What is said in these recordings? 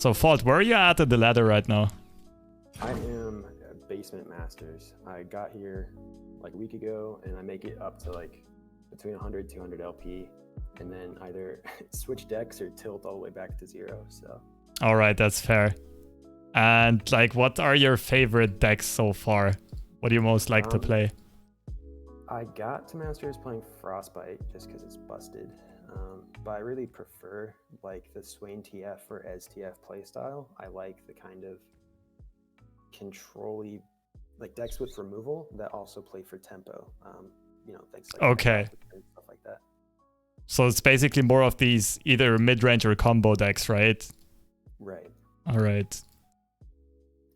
So, Fault, where are you at the ladder right now? I am Basement Masters. I got here like a week ago, and I make it up to like between 100 200 LP, and then either switch decks or tilt all the way back to 0. So. All right, that's fair. And like, what are your favorite decks so far? What do you most like to play? I got to Masters playing Frostbite just because it's busted. But I really prefer like the Swain TF or TF playstyle. I like the kind of control-y like decks with removal that also play for tempo. You know, things like okay, stuff like that. So it's basically more of these either mid-range or combo decks, right? Right. All right.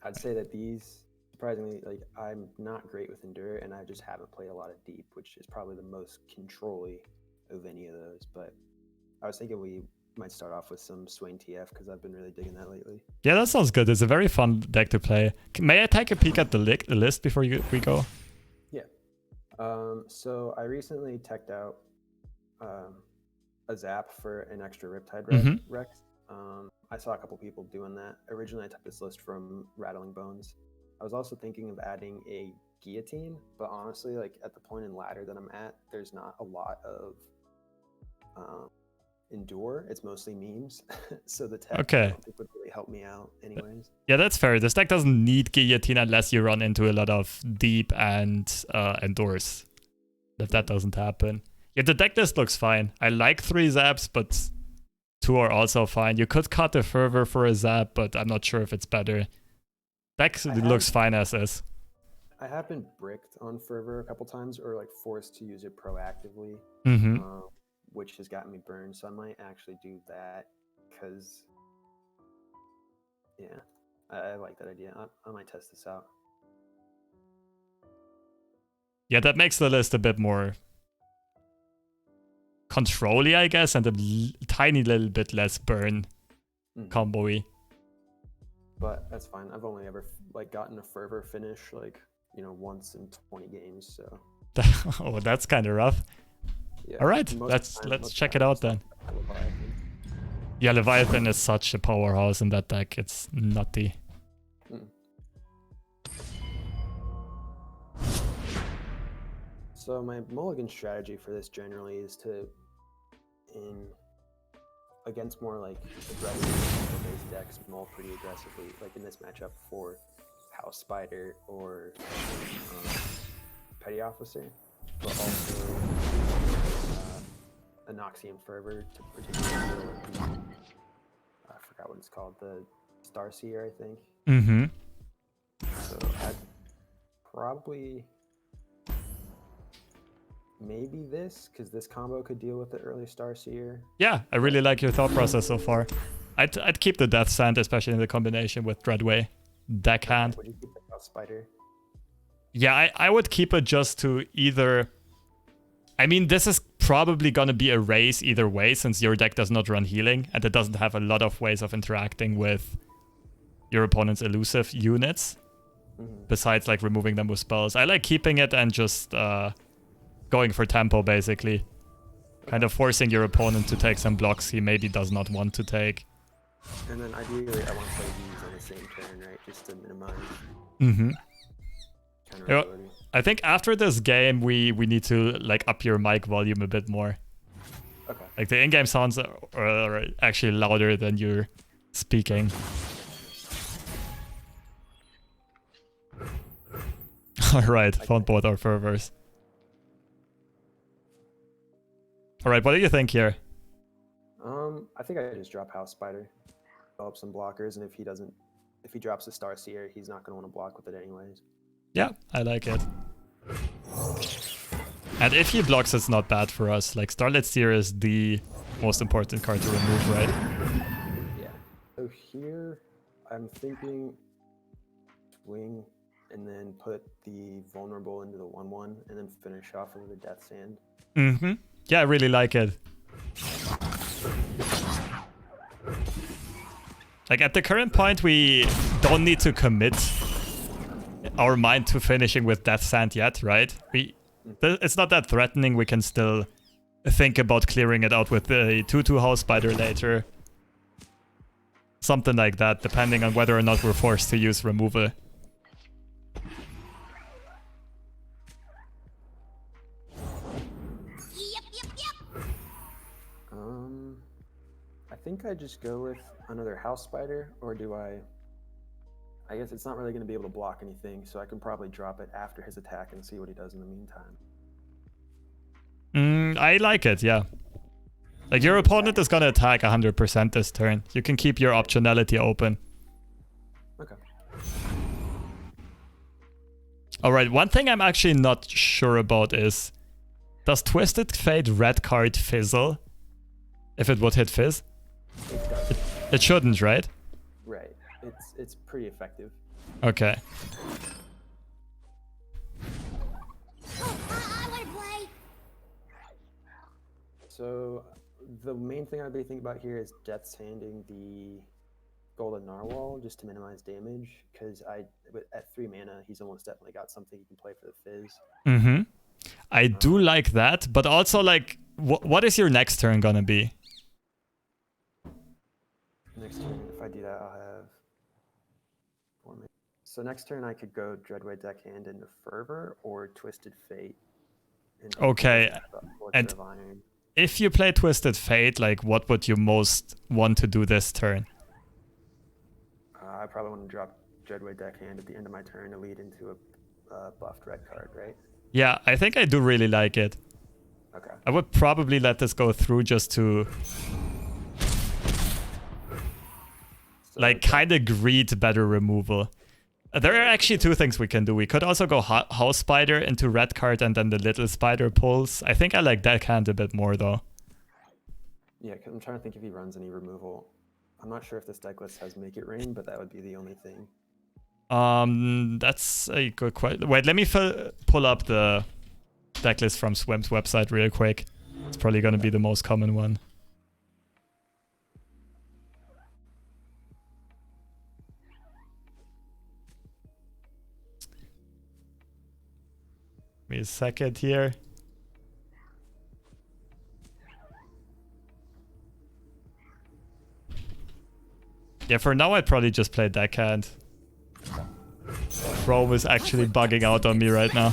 I'd say that these, surprisingly, like I'm not great with Endure, and I just haven't played a lot of Deep, which is probably the most control-y of any of those. But I was thinking we might start off with some Swain TF because I've been really digging that lately. Yeah, that sounds good. It's a very fun deck to play. May I take a peek at the list before we go? Yeah. So I recently teched out a Zap for an extra Riptide Rex. I saw a couple people doing that. Originally, I took this list from Rattling Bones. I was also thinking of adding a Guillotine, but honestly, like at the point in ladder that I'm at, there's not a lot of Endure. It's mostly memes. So the tech I don't think would really help me out anyways. Yeah, that's fair. This deck doesn't need Guillotine unless you run into a lot of Deep and Endures. If that doesn't happen. Yeah, the deck list looks fine. I like 3 Zaps, but 2 are also fine. You could cut a Fervor for a Zap, but I'm not sure if it's better. Deck looks fine as is. I have been bricked on Fervor a couple times, or like forced to use it proactively, which has gotten me burned. So I might actually do that because, yeah, I like that idea. I might test this out. Yeah, that makes the list a bit more control-y, I guess, and a tiny little bit less burn combo-y. But that's fine. I've only ever like gotten a Fervor finish like, you know, once in 20 games, so. Oh, that's kind of rough. Yeah, all right, let's check it out then. Yeah, Leviathan is such a powerhouse in that deck. It's nutty. So my mulligan strategy for this generally is to, against more like aggressive based decks, mull pretty aggressively, like in this matchup for House Spider or Petty Officer, but also a Noxian Fervor to particularly, I forgot what it's called, the Starseer, I think. So I'd probably maybe this, because this combo could deal with the early Starseer. Yeah, I really like your thought process so far. I'd keep the Death Sand, especially in the combination with Dreadway. Deckhand. Would you keep the House Spider? Yeah, I would keep it just to either... I mean, this is probably going to be a race either way, since your deck does not run healing, and it doesn't have a lot of ways of interacting with your opponent's elusive units, besides like removing them with spells. I like keeping it and just going for tempo, basically. Kind of forcing your opponent to take some blocks he maybe does not want to take. And then ideally, I want to play these on the same turn, right? Just to minimize. I think after this game, we need to like up your mic volume a bit more. Okay. Like the in-game sounds are actually louder than you're speaking. Alright, found both our fervors. Alright, what do you think here? I think I just drop House Spider, develop some blockers, and if he drops a Starseer, he's not going to want to block with it anyways. Yeah, I like it. And if he blocks, it's not bad for us. Like, Starlit Seer is the most important card to remove, right? Yeah. So here, I'm thinking swing and then put the vulnerable into the 1/1 and then finish off with a Death Sand. Yeah, I really like it. Like, at the current point, we don't need to commit our mind to finishing with Death Sand yet, right? It's not that threatening. We can still think about clearing it out with the 2/2 House Spider later. Something like that, depending on whether or not we're forced to use removal. I think I just go with another house spider, or do I guess it's not really going to be able to block anything, so I can probably drop it after his attack and see what he does in the meantime. I like it, yeah. Like, your opponent is gonna attack 100% this turn. You can keep your optionality open. Okay. Alright, one thing I'm actually not sure about is... Does Twisted Fate red card fizzle? If it would hit Fizz? It shouldn't, right? Right. It's pretty effective. Okay. So the main thing I'd be thinking about here is Death's Handing the Golden Narwhal just to minimize damage, because at 3 mana he's almost definitely got something he can play for the Fizz. Mm-hmm. I do like that, but also like, what is your next turn gonna be? Next turn, if I do that, I'll have 4 mana. So next turn I could go Dreadway Deckhand into Fervor or Twisted Fate. Okay, and if you play Twisted Fate, like, what would you most want to do this turn? I probably want to drop Dreadway Deckhand at the end of my turn to lead into a buffed red card, right? Yeah, I think I do really like it. Okay. I would probably let this go through just to... like, kind of greed better removal. There are actually 2 things we can do. We could also go House Spider into red card and then the little spider pulls. I think I like Deckhand a bit more, though. Yeah, because I'm trying to think if he runs any removal. I'm not sure if this deck list has Make It Rain, but that would be the only thing. That's a good question. Wait, let me pull up the deck list from Swim's website real quick. It's probably going to be the most common one. Give me a second here. Yeah, for now I'd probably just play Deckhand. Chrome is actually bugging out on me right now.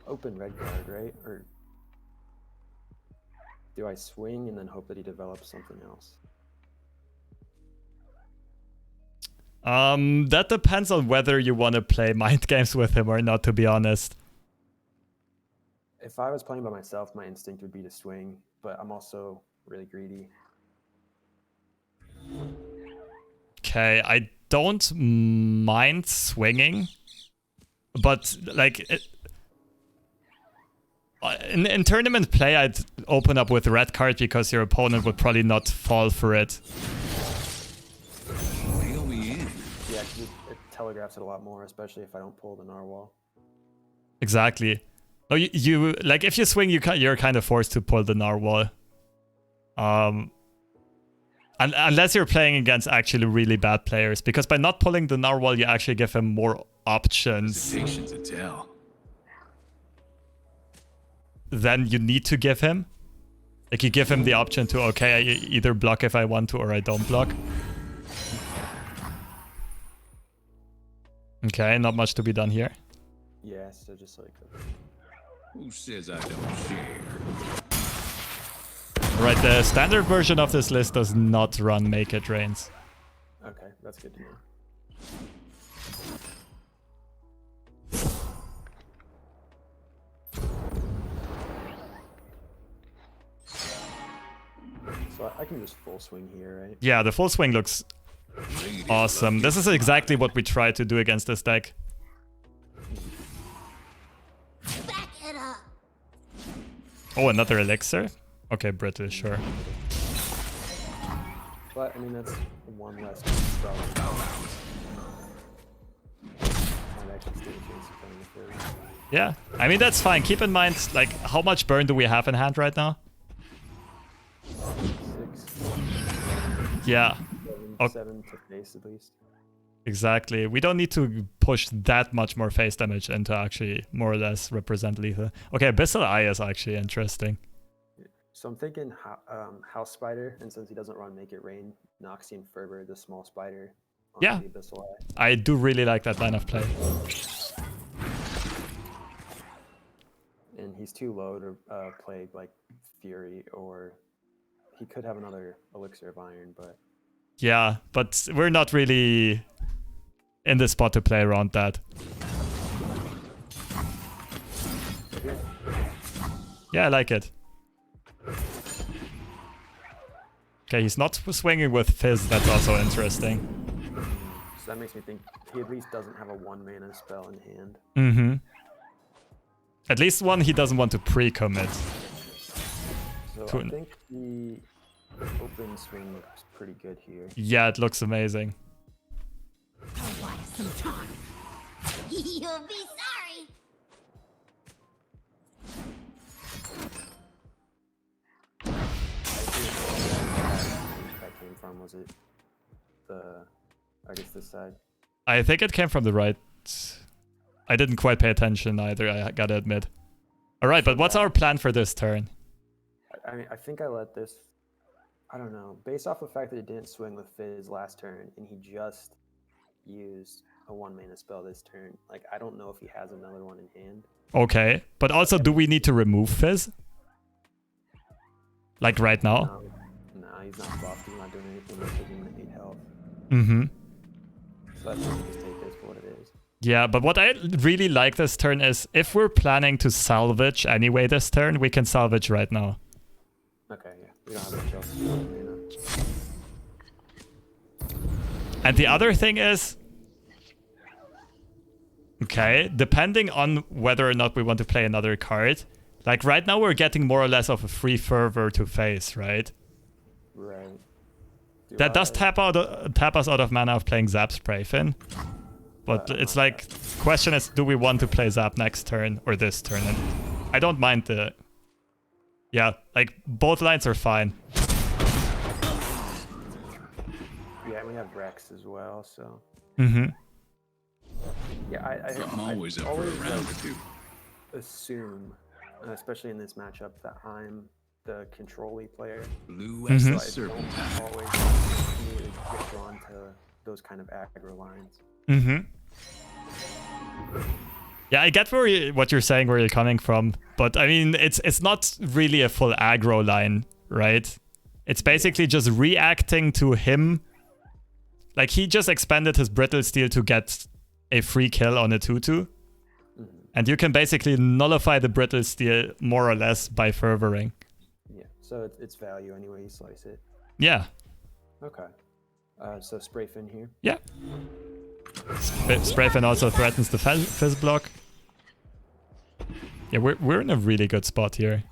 Open red card, right? Or do I swing and then hope that he develops something else? That depends on whether you want to play mind games with him or not, to be honest. If I was playing by myself, my instinct would be to swing, but I'm also really greedy. Okay, I don't mind swinging, but like in tournament play, I'd open up with red card because your opponent would probably not fall for it. Yeah, it telegraphs it a lot more, especially if I don't pull the Narwhal. Exactly. Oh, you like if you swing, you're kind of forced to pull the Narwhal. Unless you're playing against actually really bad players, because by not pulling the Narwhal, you actually give him more options. Then you need to give him. Like, you give him the option to, okay, I either block if I want to or I don't block. Okay, not much to be done here. Yeah, so just like... Who says I don't share? Right, the standard version of this list does not run Make It Rains. Okay, that's good to know. So I can just full swing here, right? Yeah, the full swing looks awesome. This is exactly what we tried to do against this deck. Back it up. Oh, another elixir? Okay, British, sure. But, I mean, that's one less problem. Might actually stand a chance of playing the third. Yeah, I mean, that's fine. Keep in mind, like, how much burn do we have in hand right now? 6. Yeah. 7 to face at least. Exactly. We don't need to push that much more face damage into actually more or less represent lethal. Okay, Abyssal Eye is actually interesting. So I'm thinking House Spider, and since he doesn't run Make It Rain, Noxian Fervor, the small spider on Yeah. the Abyssal Eye. I do really like that line of play. And he's too low to play like Fury, or he could have another Elixir of Iron, but... Yeah, but we're not really in the spot to play around that. Yeah, I like it. Okay, he's not swinging with Fizz, that's also interesting. So that makes me think he at least doesn't have a 1-mana spell in hand. Mm-hmm. At least one he doesn't want to pre-commit. So I think the open swing looks pretty good here. Yeah, it looks amazing. You'll be sorry. That came from, was it I guess this side? I think it came from the right. I didn't quite pay attention either, I gotta admit. Alright, but what's our plan for this turn? I mean, I think I let this... I don't know. Based off the fact that it didn't swing with Fizz last turn, and he just used a 1-mana spell this turn, like, I don't know if he has another one in hand. Okay, but also, do we need to remove Fizz? Like right now? No, he's not buffed. He's not doing anything. He's taking 8 health. Mm-hmm. So I think we just take this for what it is. Yeah, but what I really like this turn is if we're planning to salvage anyway this turn, we can salvage right now. Okay, yeah. We don't have much else to do with mana. And the other thing is... Okay, depending on whether or not we want to play another card, like right now we're getting more or less of a free fervor to face, right? Right. That does tap us out of mana of playing Zap Sprayfin. But it's like, question is, do we want to play Zap next turn or this turn? And I don't mind the... Yeah, like both lines are fine. Yeah, we have Rex as well, so... Mm-hmm. Yeah, I'm always up for a round or two. Assume, especially in this matchup, that I'm the control-y player. Blue as So the I serpent. don't always need to get drawn to those kind of aggro lines. Mm-hmm. Yeah, I get what you're saying, where you're coming from, but I mean, it's not really a full aggro line, right? It's basically just reacting to him. Like, he just expended his Brittle Steel to get a free kill on a 2-2. And you can basically nullify the Brittle Steel more or less by fervoring. Yeah, so it's value anyway you slice it. Yeah. Okay. So Sprayfin here. Yeah. Sprayfin also threatens the Fizz block. Yeah, we're in a really good spot here.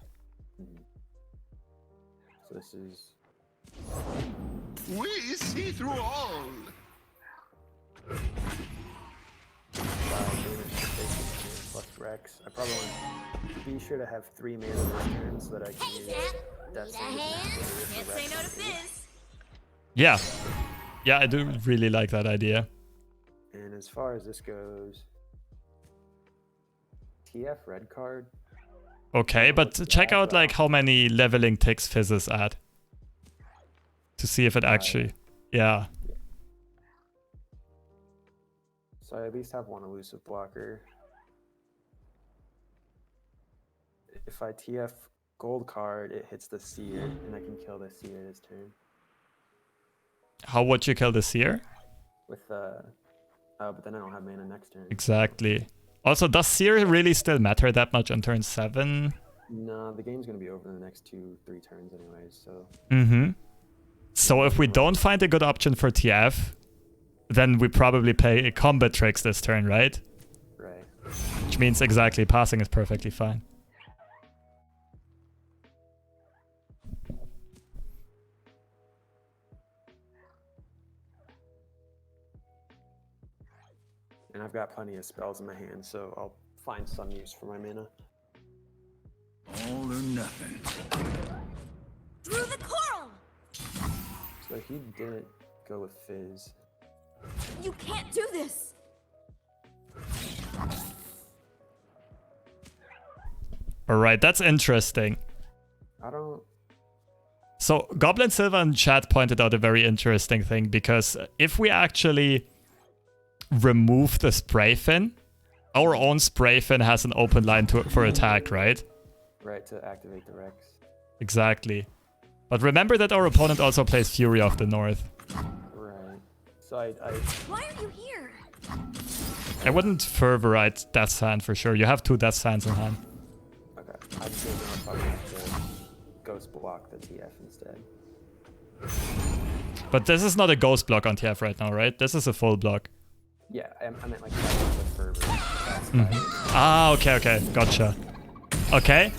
So this is... We see through all. Plus Rex. I probably want to be sure to have 3 mana this turn so that I can use Death Sentence. Can't say no to Fizz. Yeah. Yeah, I do really like that idea. And as far as this goes, TF red card. Okay, but check out like how many leveling ticks Fizz is at. To see if it actually... Yeah. So I at least have one elusive blocker. If I TF gold card, it hits the Seer, and I can kill the Seer this turn. How would you kill the Seer? With but then I don't have mana next turn. Exactly. Also, does Seer really still matter that much on turn 7? No, the game's gonna be over in the next 2-3 turns anyways, so... Mm-hmm. So if we don't find a good option for TF, then we probably play a combat tricks this turn, right? Right. Which means exactly, passing is perfectly fine. And I've got plenty of spells in my hand, so I'll find some use for my mana. All or nothing. Through the coral. So So he didn't go with Fizz. You can't do this. All right, that's interesting. I don't. So Goblin Silver in chat pointed out a very interesting thing, because if we actually remove the spray fin, our own spray fin has an open line for attack, right? Right, to activate the Rex. Exactly. But remember that our opponent also plays Fury of the North. Right. So I Why are you here? I wouldn't Fervorite Death's Hand for sure. You have 2 Death's Hands in hand. okay. I just didn't know if I would have to ghost block the TF instead. But this is not a ghost block on TF right now, right? This is a full block. Yeah, I meant like with Fervor. Ah, okay, gotcha. Okay,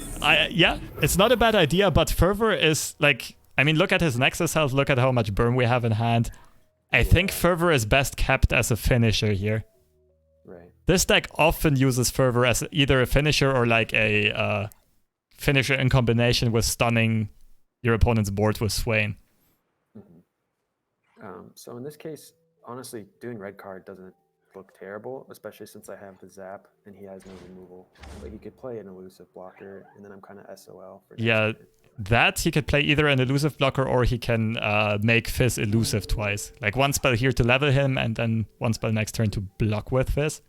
yeah, it's not a bad idea, but Fervor is like, I mean, look at his Nexus health, look at how much burn we have in hand. I think Fervor is best kept as a finisher here. Right. This deck often uses Fervor as either a finisher or like a finisher in combination with stunning your opponent's board with Swain. So in this case, honestly, doing red card doesn't look terrible, especially since I have the zap and he has no removal. But he could play an elusive blocker, and then I'm kind of SOL for Yeah, next turn. that he could play either an elusive blocker or he can make Fizz elusive twice. Like one spell here to level him and then one spell next turn to block with Fizz.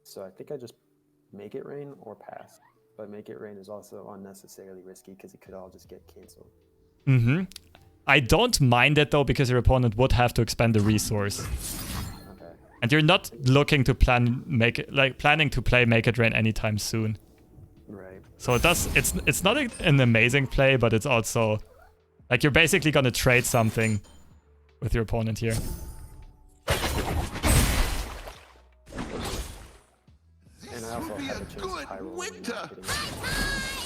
So I think I just make it rain or pass. But make it rain is also unnecessarily risky because it could all just get canceled. Mm-hmm. I don't mind it though, because your opponent would have to expend a resource. Okay. And you're not looking to planning to play Make It Rain anytime soon. Right. So it's not an amazing play, but it's also like you're basically gonna trade something with your opponent here. And I also have a chance to high roll and not getting it.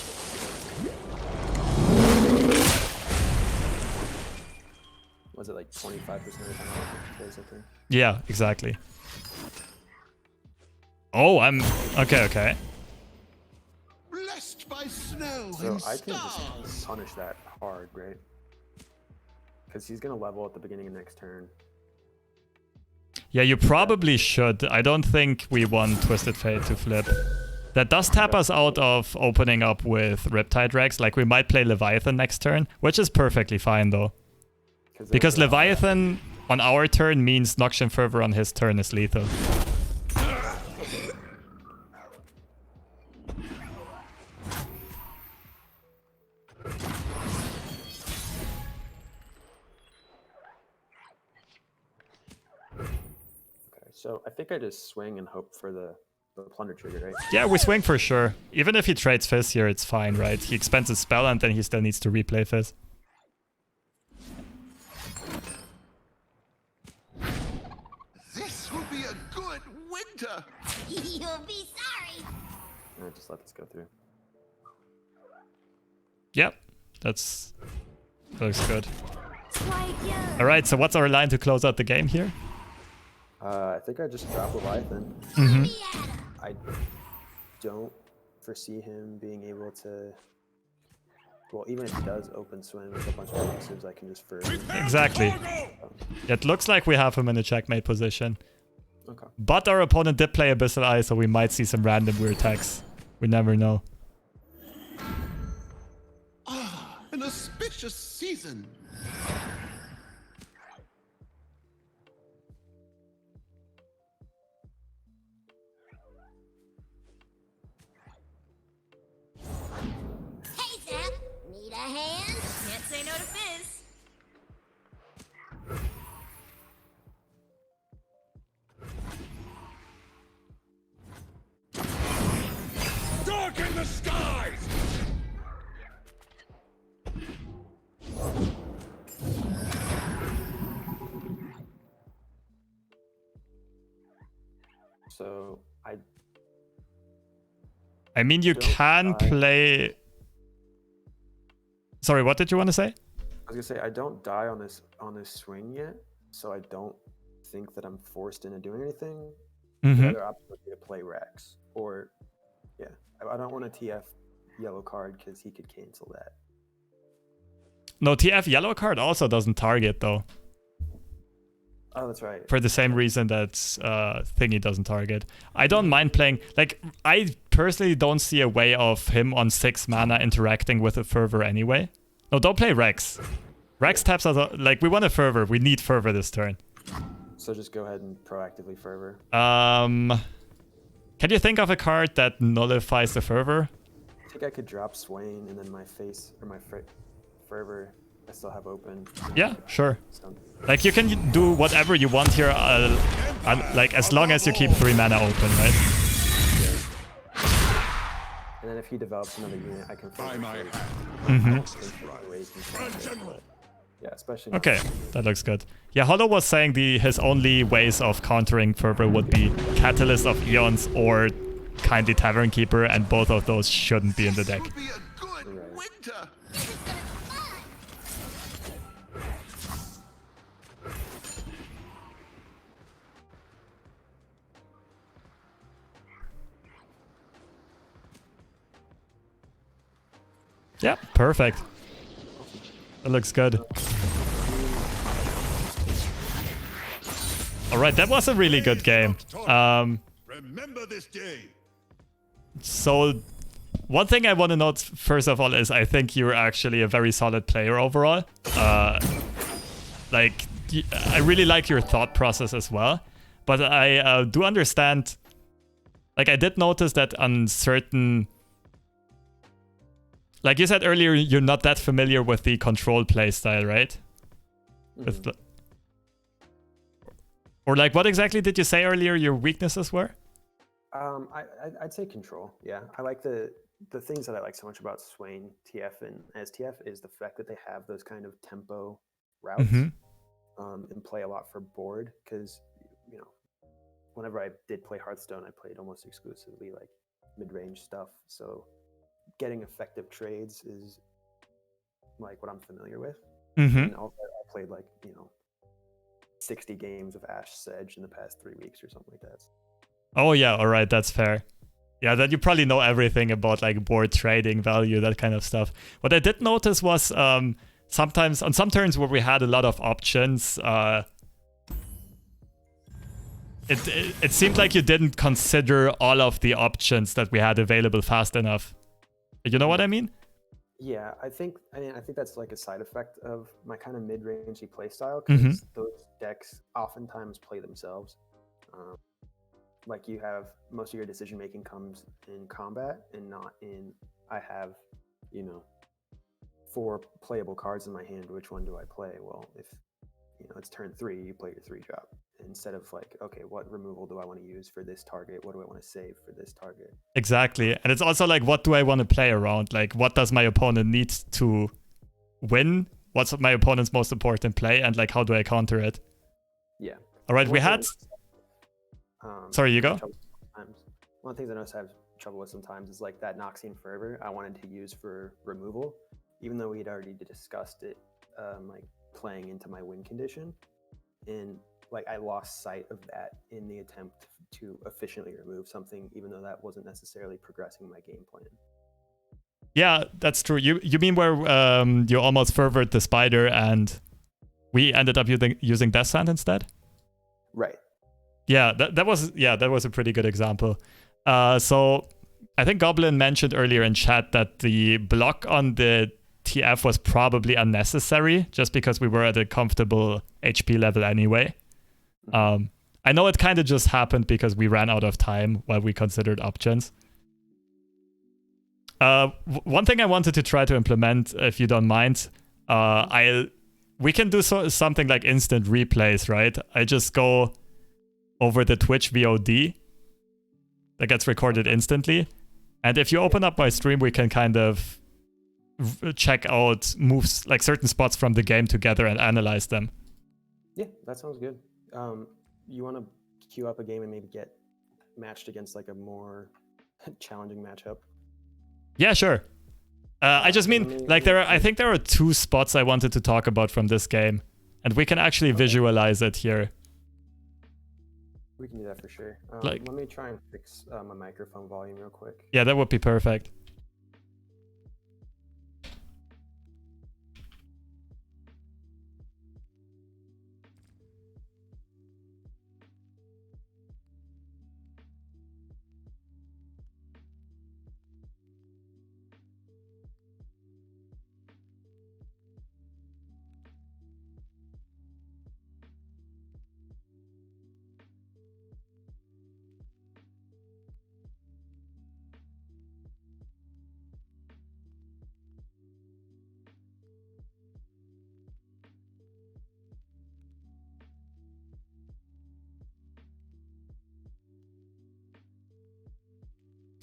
Was it like 25% of the time or something? Yeah, exactly. Oh, I'm okay. Blessed by snow So and I can stars. just punish that hard, right? Because he's gonna level at the beginning of next turn. Yeah, you probably should. I don't think we want Twisted Fate to flip. That does tap us out of opening up with Riptide Rex. Like, we might play Leviathan next turn, which is perfectly fine, though. Because Leviathan on our turn means Noxian Fervor on his turn is lethal. Okay, so I think I just swing and hope for the plunder trigger, right? Yeah, we swing for sure. Even if he trades Fizz here, it's fine, right? He expends his spell and then he still needs to replay Fizz. This will be a good winter. You'll be sorry. Just let this go through. Yep, that looks good. Try again. All right, so what's our line to close out the game here? I think I just drop Leviathan. Mm-hmm. I don't foresee him being able to. Well, even if he does open swing with a bunch of elusives, I can just first. Exactly. It looks like we have him in a checkmate position. Okay. But our opponent did play Abyssal Eye, so we might see some random weird attacks. We never know. Ah, an auspicious season. Hey, Zap. Need a hand? Can't say no to Fizz. Darken the skies. So I mean, you can play... Sorry, what did you want to say? I was gonna say I don't die on this swing yet, so I don't think that I'm forced into doing anything. Mm-hmm. The other option would be to play Rex, or yeah, I don't want to TF yellow card because he could cancel that. No, TF yellow card also doesn't target, though. Oh, that's right. For the same reason that Thingy doesn't target. I don't mind playing... Like, I personally don't see a way of him on 6 mana interacting with a Fervor anyway. No, don't play Rex. Rex taps us... Like, we want a Fervor. We need Fervor this turn. So just go ahead and proactively Fervor. Can you think of a card that nullifies the Fervor? I think I could drop Swain and then my face or my Fervor I still have open. Yeah, sure. Like, you can do whatever you want here, like, as long as you keep 3 mana open, right? And then if he develops another unit, I can Yeah, especially... Okay, that looks good. Yeah, Hollow was saying his only ways of countering Fervor would be Catalyst of Eons or Kindly Tavern Keeper, and both of those shouldn't be in the deck. Yeah, perfect. That looks good. Alright, that was a really good game. Remember this day. So, one thing I want to note first of all is I think you're actually a very solid player overall. Like, I really like your thought process as well. But I do understand... Like, I did notice that on certain... Like you said earlier, you're not that familiar with the control playstyle, right? Mm-hmm. Or like, what exactly did you say earlier your weaknesses were? I'd say control. Yeah, I like the things that I like so much about Swain, TF, and STF is the fact that they have those kind of tempo routes and play a lot for board. Because you know, whenever I did play Hearthstone, I played almost exclusively like mid-range stuff. So getting effective trades is like what I'm familiar with. And also I played like, 60 games of Ashe Sedge in the past 3 weeks or something like that. Oh yeah, alright, that's fair. Yeah, that you probably know everything about like board trading value, that kind of stuff. What I did notice was sometimes on some turns where we had a lot of options, it seemed like you didn't consider all of the options that we had available fast enough. You know what I mean? Yeah, I think that's like a side effect of my kind of mid-rangey playstyle, because those decks oftentimes play themselves. Like you have most of your decision making comes in combat and not in I have 4 playable cards in my hand. Which one do I play? Well, if it's turn 3, you play your 3-drop instead of like, okay, what removal do I want to use for this target? What do I want to save for this target? Exactly. And it's also like, what do I want to play around? Like, what does my opponent need to win? What's my opponent's most important play? And like, how do I counter it? Yeah. All right, we had... Sorry, you go? One of the things I noticed I have trouble with sometimes is like that Noxian Fervor I wanted to use for removal, even though we had already discussed it, like playing into my win condition. And like I lost sight of that in the attempt to efficiently remove something, even though that wasn't necessarily progressing my game plan. Yeah, that's true. You mean where you almost fervored the spider and we ended up using Death Sand instead? Right. Yeah, that was a pretty good example. So I think Goblin mentioned earlier in chat that the block on the TF was probably unnecessary just because we were at a comfortable HP level anyway. I know it kind of just happened because we ran out of time while we considered options. One thing I wanted to try to implement, if you don't mind, we can do something like instant replays, right? I just go over the Twitch VOD that gets recorded instantly. And if you open up my stream, we can kind of check out moves, like certain spots from the game together and analyze them. Yeah, that sounds good. You want to queue up a game and maybe get matched against like a more challenging matchup? Yeah, sure. I just mean, like, I think there are 2 spots I wanted to talk about from this game, and we can actually visualize it here. We can do that for sure. Let me try and fix my microphone volume real quick. Yeah, that would be perfect.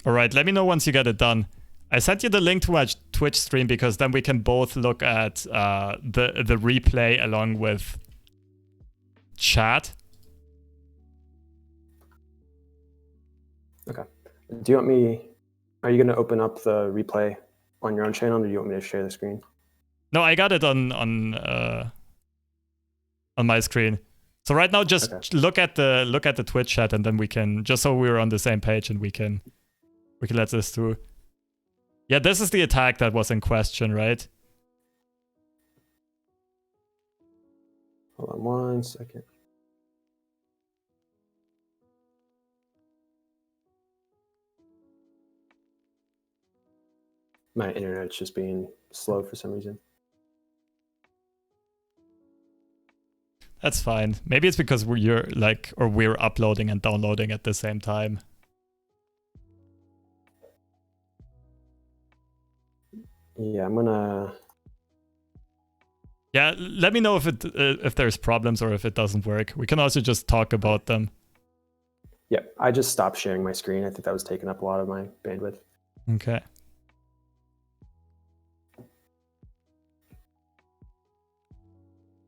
All right, let me know once you get it done. I sent you the link to my Twitch stream because then we can both look at the replay along with chat. Okay. Do you want me? Are you going to open up the replay on your own channel, or do you want me to share the screen? No, I got it on my screen. So right now, just look at the Twitch chat, and then we can, just so we're on the same page, and we can let this through. Yeah, this is the attack that was in question, right? Hold on 1 second. My internet's just being slow for some reason. That's fine. Maybe it's because we're uploading and downloading at the same time. Yeah, I'm gonna. Yeah, let me know if there's problems or if it doesn't work. We can also just talk about them. Yep, I just stopped sharing my screen. I think that was taking up a lot of my bandwidth. Okay.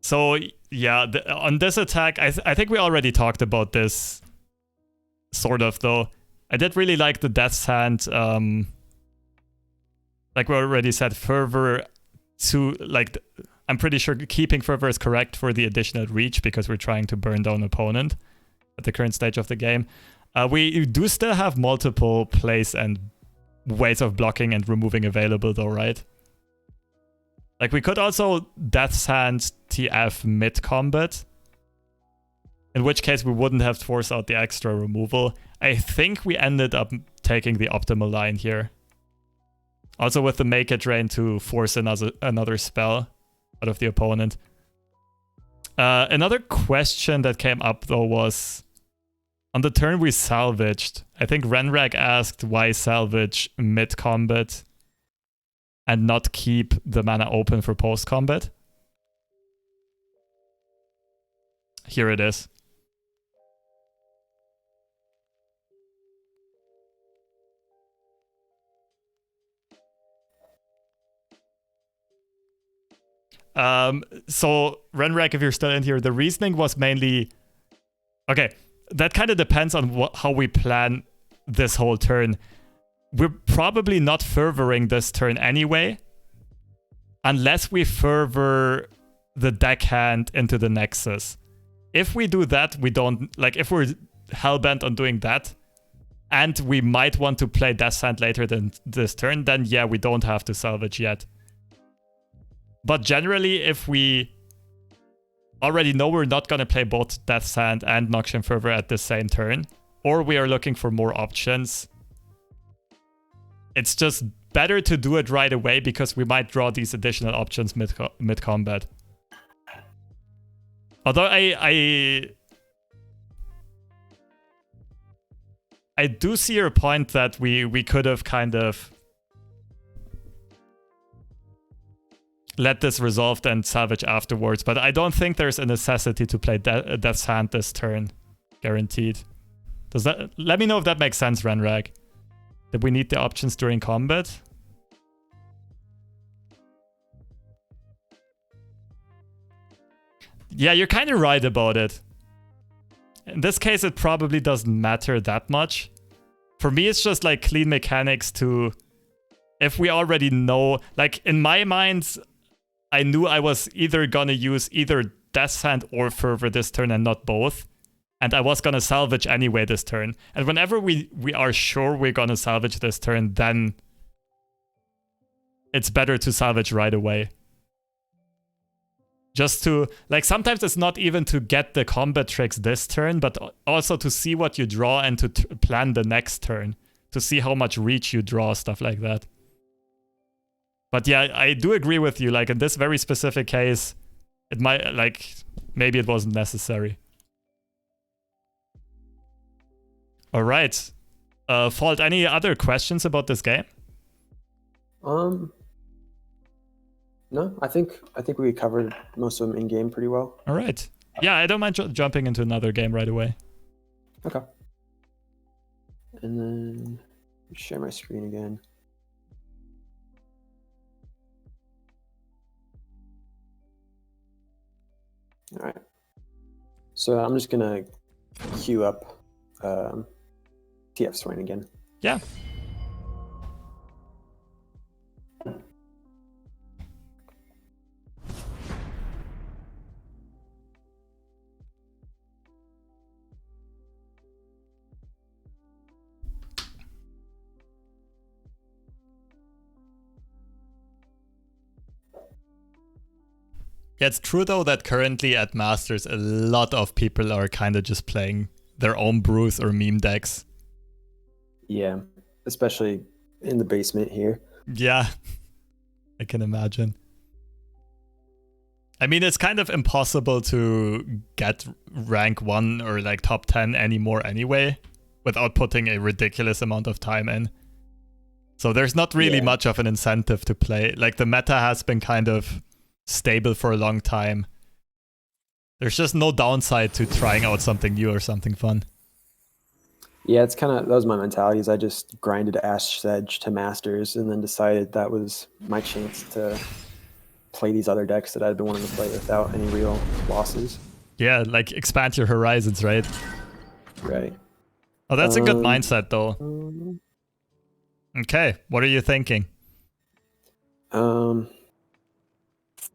So yeah, on this attack, I think we already talked about this, sort of, though. I did really like the Death's Hand. Like we already said, Fervor to, like, I'm pretty sure keeping Fervor is correct for the additional reach because we're trying to burn down opponent at the current stage of the game. We do still have multiple plays and ways of blocking and removing available, though, right? Like, we could also Death's Hand TF mid-combat, in which case we wouldn't have to force out the extra removal. I think we ended up taking the optimal line here. Also with the Make It Rain to force another spell out of the opponent. Another question that came up, though, was on the turn we salvaged. I think Renrag asked why salvage mid-combat and not keep the mana open for post-combat. Here it is. So Renrag, if you're still in here, the reasoning was mainly... Okay, that kind of depends on how we plan this whole turn. We're probably not fervoring this turn anyway, unless we fervor the deckhand into the Nexus. If we do that, we don't... Like, if we're hellbent on doing that, and we might want to play Death's Hand later than this turn, then yeah, we don't have to salvage yet. But generally, if we already know we're not going to play both Death's Hand and Noxian Fervor at the same turn, or we are looking for more options, it's just better to do it right away because we might draw these additional options mid-combat. Although I do see your point that we could have kind of let this resolved and salvage afterwards, but I don't think there's a necessity to play Death's Hand this turn, guaranteed. Does that? Let me know if that makes sense, Renrag. Did we need the options during combat? Yeah, you're kind of right about it. In this case, it probably doesn't matter that much. For me, it's just like clean mechanics to... If we already know... Like, in my mind, I knew I was either gonna use either Death's Hand or Fervor this turn and not both. And I was gonna salvage anyway this turn. And whenever we are sure we're gonna salvage this turn, then it's better to salvage right away. Just to, like, sometimes it's not even to get the combat tricks this turn, but also to see what you draw and to plan the next turn. To see how much reach you draw, stuff like that. But yeah, I do agree with you. Like, in this very specific case, it might, like, maybe it wasn't necessary. Alright. Fault, any other questions about this game? No, I think we covered most of them in game pretty well. All right. Yeah, I don't mind jumping into another game right away. Okay. And then Share my screen again. All right. So I'm just gonna queue up TF Swain again. Yeah. Yeah, it's true though that currently at Masters a lot of people are kind of just playing their own brews or meme decks. Yeah, especially in the basement here. Yeah, I can imagine. I mean, it's kind of impossible to get rank 1 or like top 10 anymore anyway, without putting a ridiculous amount of time in. So there's not really much of an incentive to play. Like the meta has been kind of stable for a long time. There's just no downside to trying out something new or something fun. Yeah, it's kind of, that was my mentality. Is I just grinded Ashe Sedge to Masters and then decided that was my chance to play these other decks that I'd been wanting to play without any real losses. Yeah, like expand your horizons, right? Right. Oh, that's a good mindset though. Okay, what are you thinking?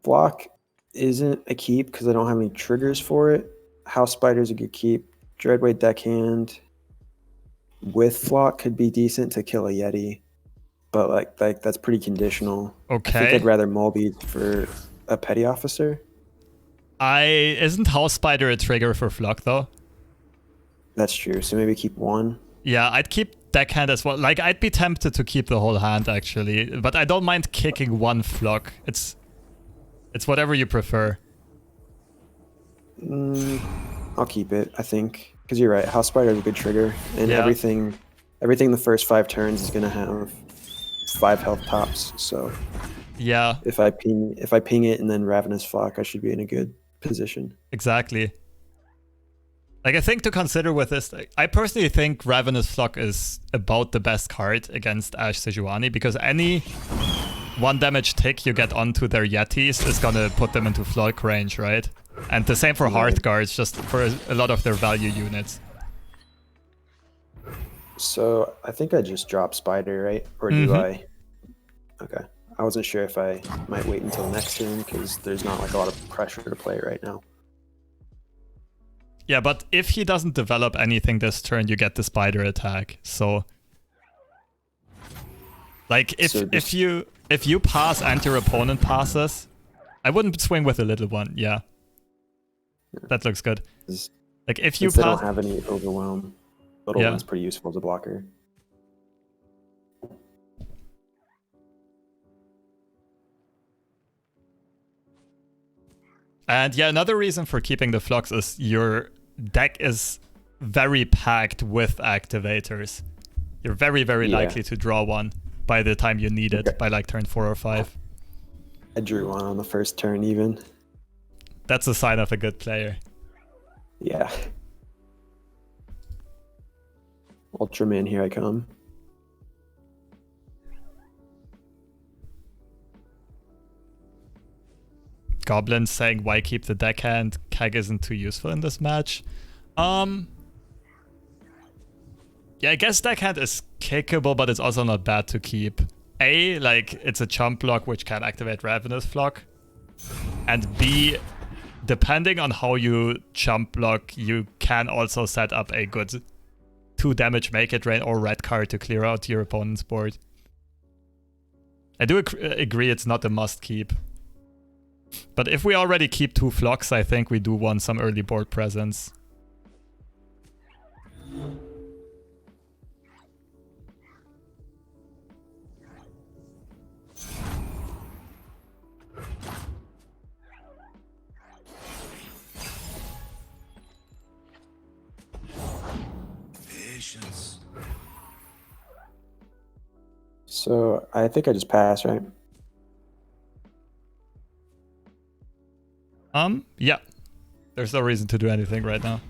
Flock isn't a keep because I don't have any triggers for it. House Spider's a good keep. Dreadweight Deckhand with Flock could be decent to kill a Yeti, but like that's pretty conditional. Okay. I think I'd rather Mulbeat for a Petty Officer. Isn't House Spider a trigger for Flock though? That's true. So maybe keep one. Yeah, I'd keep Deckhand as well. Like I'd be tempted to keep the whole hand actually, but I don't mind kicking one Flock. It's whatever you prefer. I'll keep it, I think, because you're right. House Spider is a good trigger, and everything the first 5 turns is gonna have 5 health tops. So yeah, if I ping it and then Ravenous Flock, I should be in a good position. Exactly. Like I think to consider with this, I personally think Ravenous Flock is about the best card against Ashe Sejuani because any 1 damage tick you get onto their Yetis is gonna put them into Flock range, right? And the same for Hearth Guards, just for a lot of their value units. So I think I just dropped Spider, right? Or do I? Okay. I wasn't sure if I might wait until next turn because there's not like a lot of pressure to play right now. Yeah, but if he doesn't develop anything this turn, you get the Spider attack. So, like, if you pass and your opponent passes, I wouldn't swing with a little one. Yeah, that looks good. Like if you pass, they don't have any overwhelm. Little one's pretty useful as a blocker. And yeah, another reason for keeping the Flux is your deck is very packed with activators. You're very, very likely to draw one by the time you need it, by like turn 4 or 5. I drew one on the first turn even. That's a sign of a good player. Yeah. Ultraman, here I come. Goblin saying, why keep the deckhand? Keg isn't too useful in this match. Yeah, I guess deckhand is kickable, but it's also not bad to keep. A, like, it's a chump block which can activate Ravenous Flock. And B, depending on how you chump block, you can also set up a good 2 damage Make It Rain or red card to clear out your opponent's board. I do agree it's not a must keep. But if we already keep 2 Flocks, I think we do want some early board presence. Patience. So I think I just pass, right? Yeah. There's no reason to do anything right now.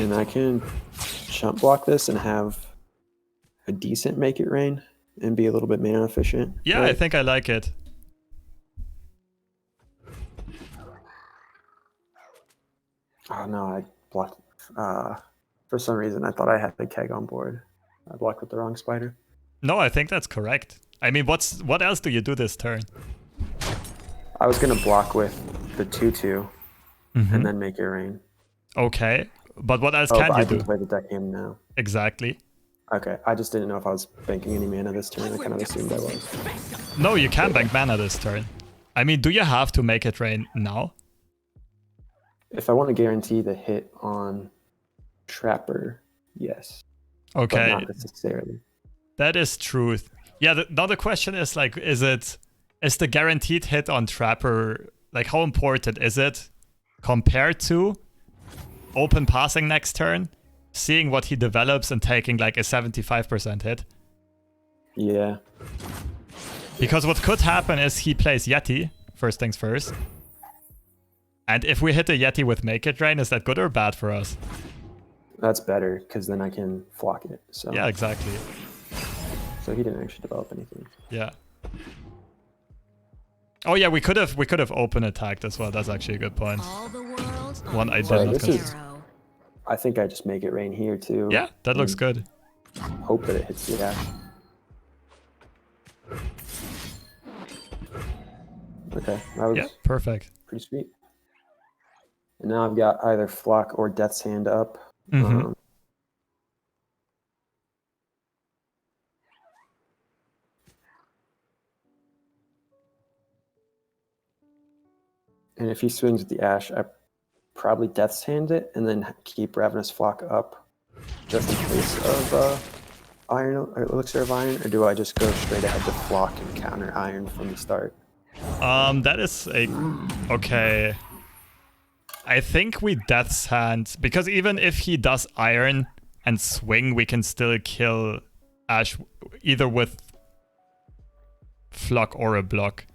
And I can jump block this and have a decent make it rain and be a little bit mana efficient. Yeah, right? I think I like it. Oh no, I blocked. For some reason, I thought I had the keg on board. I blocked with the wrong spider. No, I think that's correct. I mean, what else do you do this turn? I was gonna block with the 2/2 and then make it rain. Okay, but what else Oh, can but you I can do? play the deck game now. Exactly. Okay, I just didn't know if I was banking any mana this turn. I kind of assumed I was. No, you can bank mana this turn. I mean, do you have to make it rain now? If I want to guarantee the hit on Trapper, yes. Okay, But not necessarily. that is true. Yeah, now the question is like, is the guaranteed hit on Trapper, like how important is it compared to open passing next turn, seeing what he develops and taking like a 75% hit? Yeah. Because what could happen is he plays Yeti, first things first. And if we hit a Yeti with Make It Rain, is that good or bad for us? That's better, because then I can flock it. So Yeah, exactly. So he didn't actually develop anything. Yeah. Oh yeah, we could have open attacked as well. That's actually a good point. All the world One I did Right, not this consider. is- I think I just make it rain here too. Yeah, that looks good. Hope that it hits the Ashe. Okay, that was Yeah, perfect. pretty sweet. And now I've got either Flock or Death's Hand up. Mhm. And if he swings with the Ashe, I probably Death's Hand it and then keep Ravenous Flock up just in case of Iron or Elixir of Iron, or do I just go straight ahead to Flock and counter Iron from the start? That is a okay. I think we Death's Hand, because even if he does Iron and swing, we can still kill Ashe either with Flock or a block.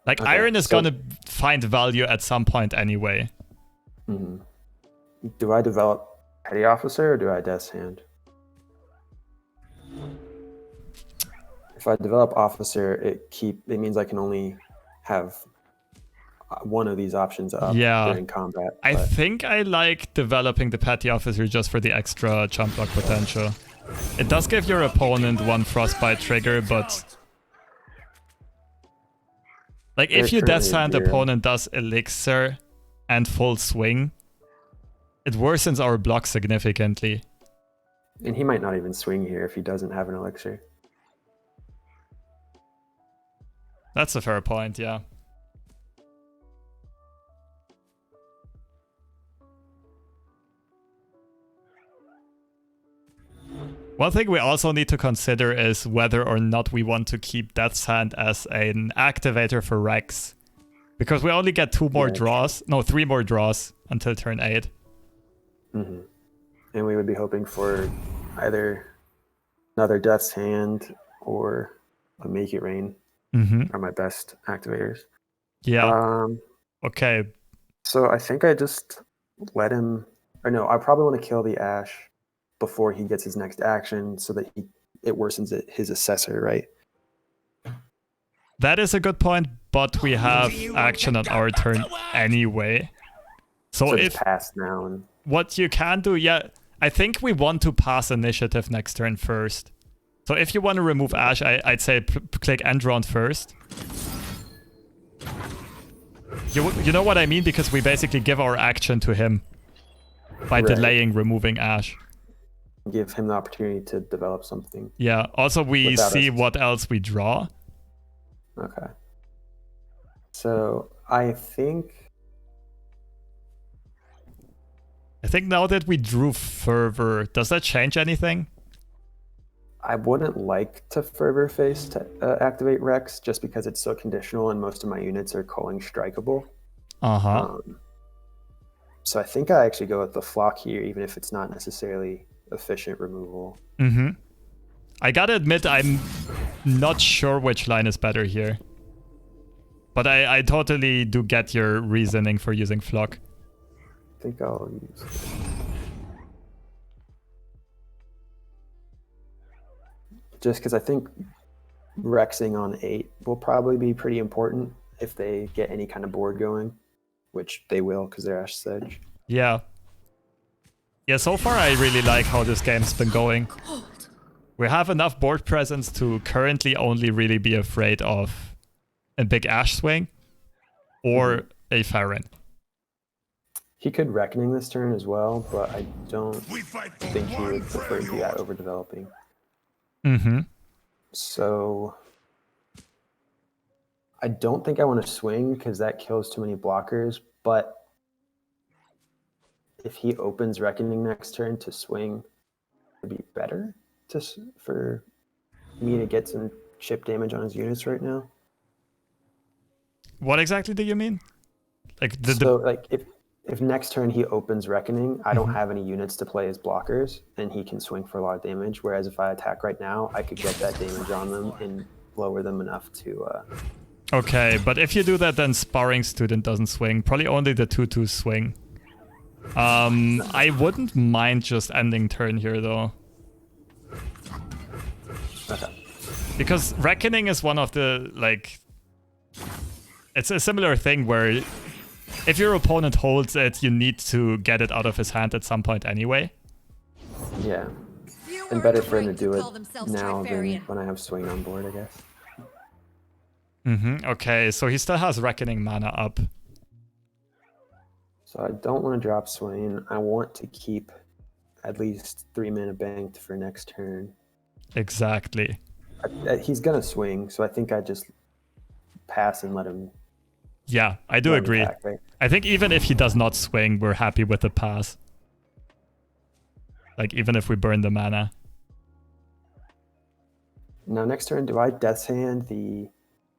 Like Okay, Iron is so- gonna find value at some point anyway. Mm-hmm. Do I develop Petty Officer or do I Death's Hand? If I develop Officer, it means I can only have one of these options up Yeah. during combat. I but- think I like developing the Petty Officer just for the extra jump block potential. It does give your opponent one Frostbite trigger, but like if There's you Death's currently Hand, zero. opponent does Elixir and full swing, it worsens our block significantly. And he might not even swing here if he doesn't have an Elixir. That's a fair point, yeah. One thing we also need to consider is whether or not we want to keep Death's Hand as an activator for Rex. Because we only get 3 more draws until turn 8. Mm-hmm. And we would be hoping for either another Death's Hand or a Make It Rain are my best activators. Yeah. Okay. So I think I just let him, or no, I probably want to kill the Ashe before he gets his next action so that it worsens his Assessor, right? That is a good point, but we have action on our turn anyway. So So if just pass now and what you can do, yeah, I think we want to pass initiative next turn first. So if you want to remove Ashe, I'd say click End Round first. You know what I mean? Because we basically give our action to him by Right. delaying removing Ashe. give him the opportunity to develop something. Yeah, also we Without see us. what else we draw. Okay. So I think now that we drew Fervor, does that change anything? I wouldn't like to Fervor Face to activate Rex just because it's so conditional and most of my units are calling strikeable. Uh-huh. So I think I actually go with the Flock here, even if it's not necessarily efficient removal. Mm-hmm. I gotta admit, I'm not sure which line is better here. But I totally do get your reasoning for using Flock. I think I'll use just because I think Rexing on 8 will probably be pretty important if they get any kind of board going, which they will because they're Ashe Sedge. Yeah. Yeah, so far I really like how this game's been going. We have enough board presence to currently only really be afraid of a big Ashe swing or a Farron. He could Reckoning this turn as well, but I don't think he would prefer to do that over developing. Mm-hmm. So I don't think I want to swing because that kills too many blockers, but if he opens Reckoning next turn to swing, it'd be better for me to get some chip damage on his units right now. What exactly do you mean? Like like if next turn he opens Reckoning, I don't have any units to play as blockers, and he can swing for a lot of damage. Whereas if I attack right now, I could get that damage on them and lower them enough to... Okay, but if you do that, then Sparring Student doesn't swing. Probably only the 2/2 swing. I wouldn't mind just ending turn here, though. Okay. Because Reckoning is one of the, like... It's a similar thing where if your opponent holds it, you need to get it out of his hand at some point anyway. Yeah. And better for him to do it now than when I have Swain on board, I guess. Okay, so he still has Reckoning mana up. So I don't want to drop Swain. I want to keep at least 3 mana banked for next turn. Exactly. He's going to swing, so I think I just pass and let him... Yeah, I do agree. Attack, right? I think even if he does not swing, we're happy with the pass. Like, even if we burn the mana. Now, next turn, do I Death's Hand the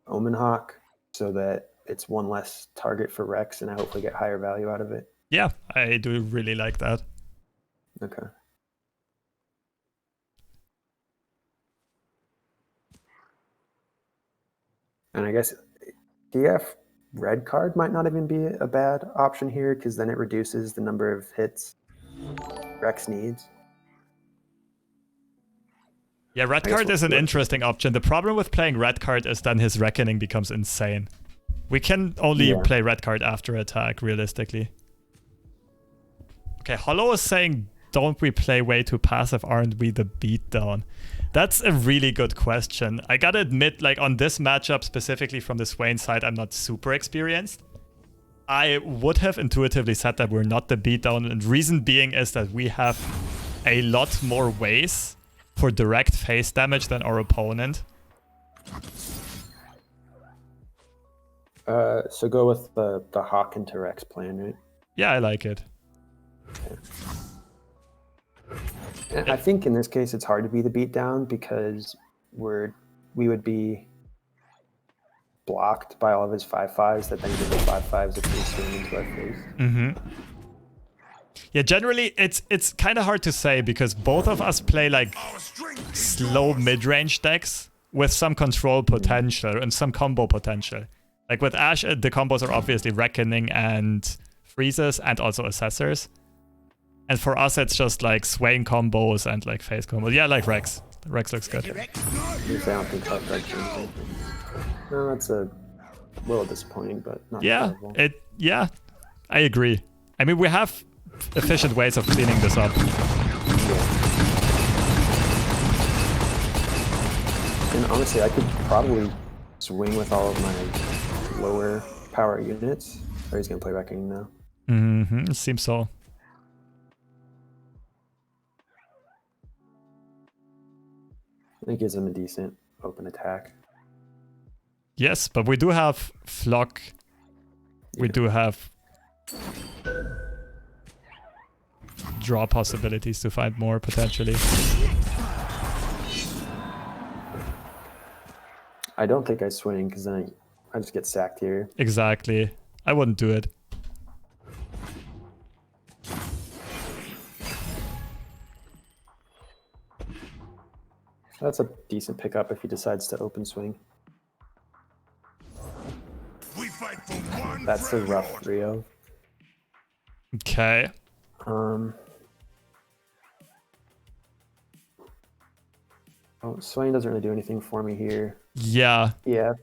Omen Hawk so that it's one less target for Rex and I hopefully get higher value out of it? Yeah, I do really like that. Okay. And I guess DF red card might not even be a bad option here because then it reduces the number of hits Rex needs. Yeah, red card is an interesting option. The problem with playing red card is then his Reckoning becomes insane. We can only play red card after attack, realistically. Okay, Hollow is saying, don't we play way too passive? Aren't we the beatdown? That's a really good question. I gotta admit, like on this matchup, specifically from the Swain side, I'm not super experienced. I would have intuitively said that we're not the beatdown, and reason being is that we have a lot more ways for direct face damage than our opponent. So go with the Hawk into Rex plan, right? Yeah, I like it. Okay. I think in this case it's hard to be the beatdown because we would be blocked by all of his 5/5s that then give the 5/5s if we swing into our face. Yeah, generally it's kind of hard to say because both of us play like slow mid-range decks with some control potential and some combo potential. Like with Ashe, the combos are obviously Reckoning and Freezes and also Assessors. And for us, it's just like Swain combos and like phase combos. Yeah, like Rex. Rex looks good. I don't think I've Rex anything. No, that's a little disappointing, but not terrible. Yeah, I agree. I mean, we have efficient ways of cleaning this up. And honestly, I could probably swing with all of my lower power units. Or he's gonna play Reckoning now. Seems so. It gives him a decent open attack. Yes, but we do have Flock. We do have draw possibilities to find more, potentially. I don't think I swing, because then I just get sacked here. Exactly. I wouldn't do it. That's a decent pickup if he decides to open swing. That's a rough Rio. Okay. Oh, Oh, Swain doesn't really do anything for me here. Yeah. Yeah.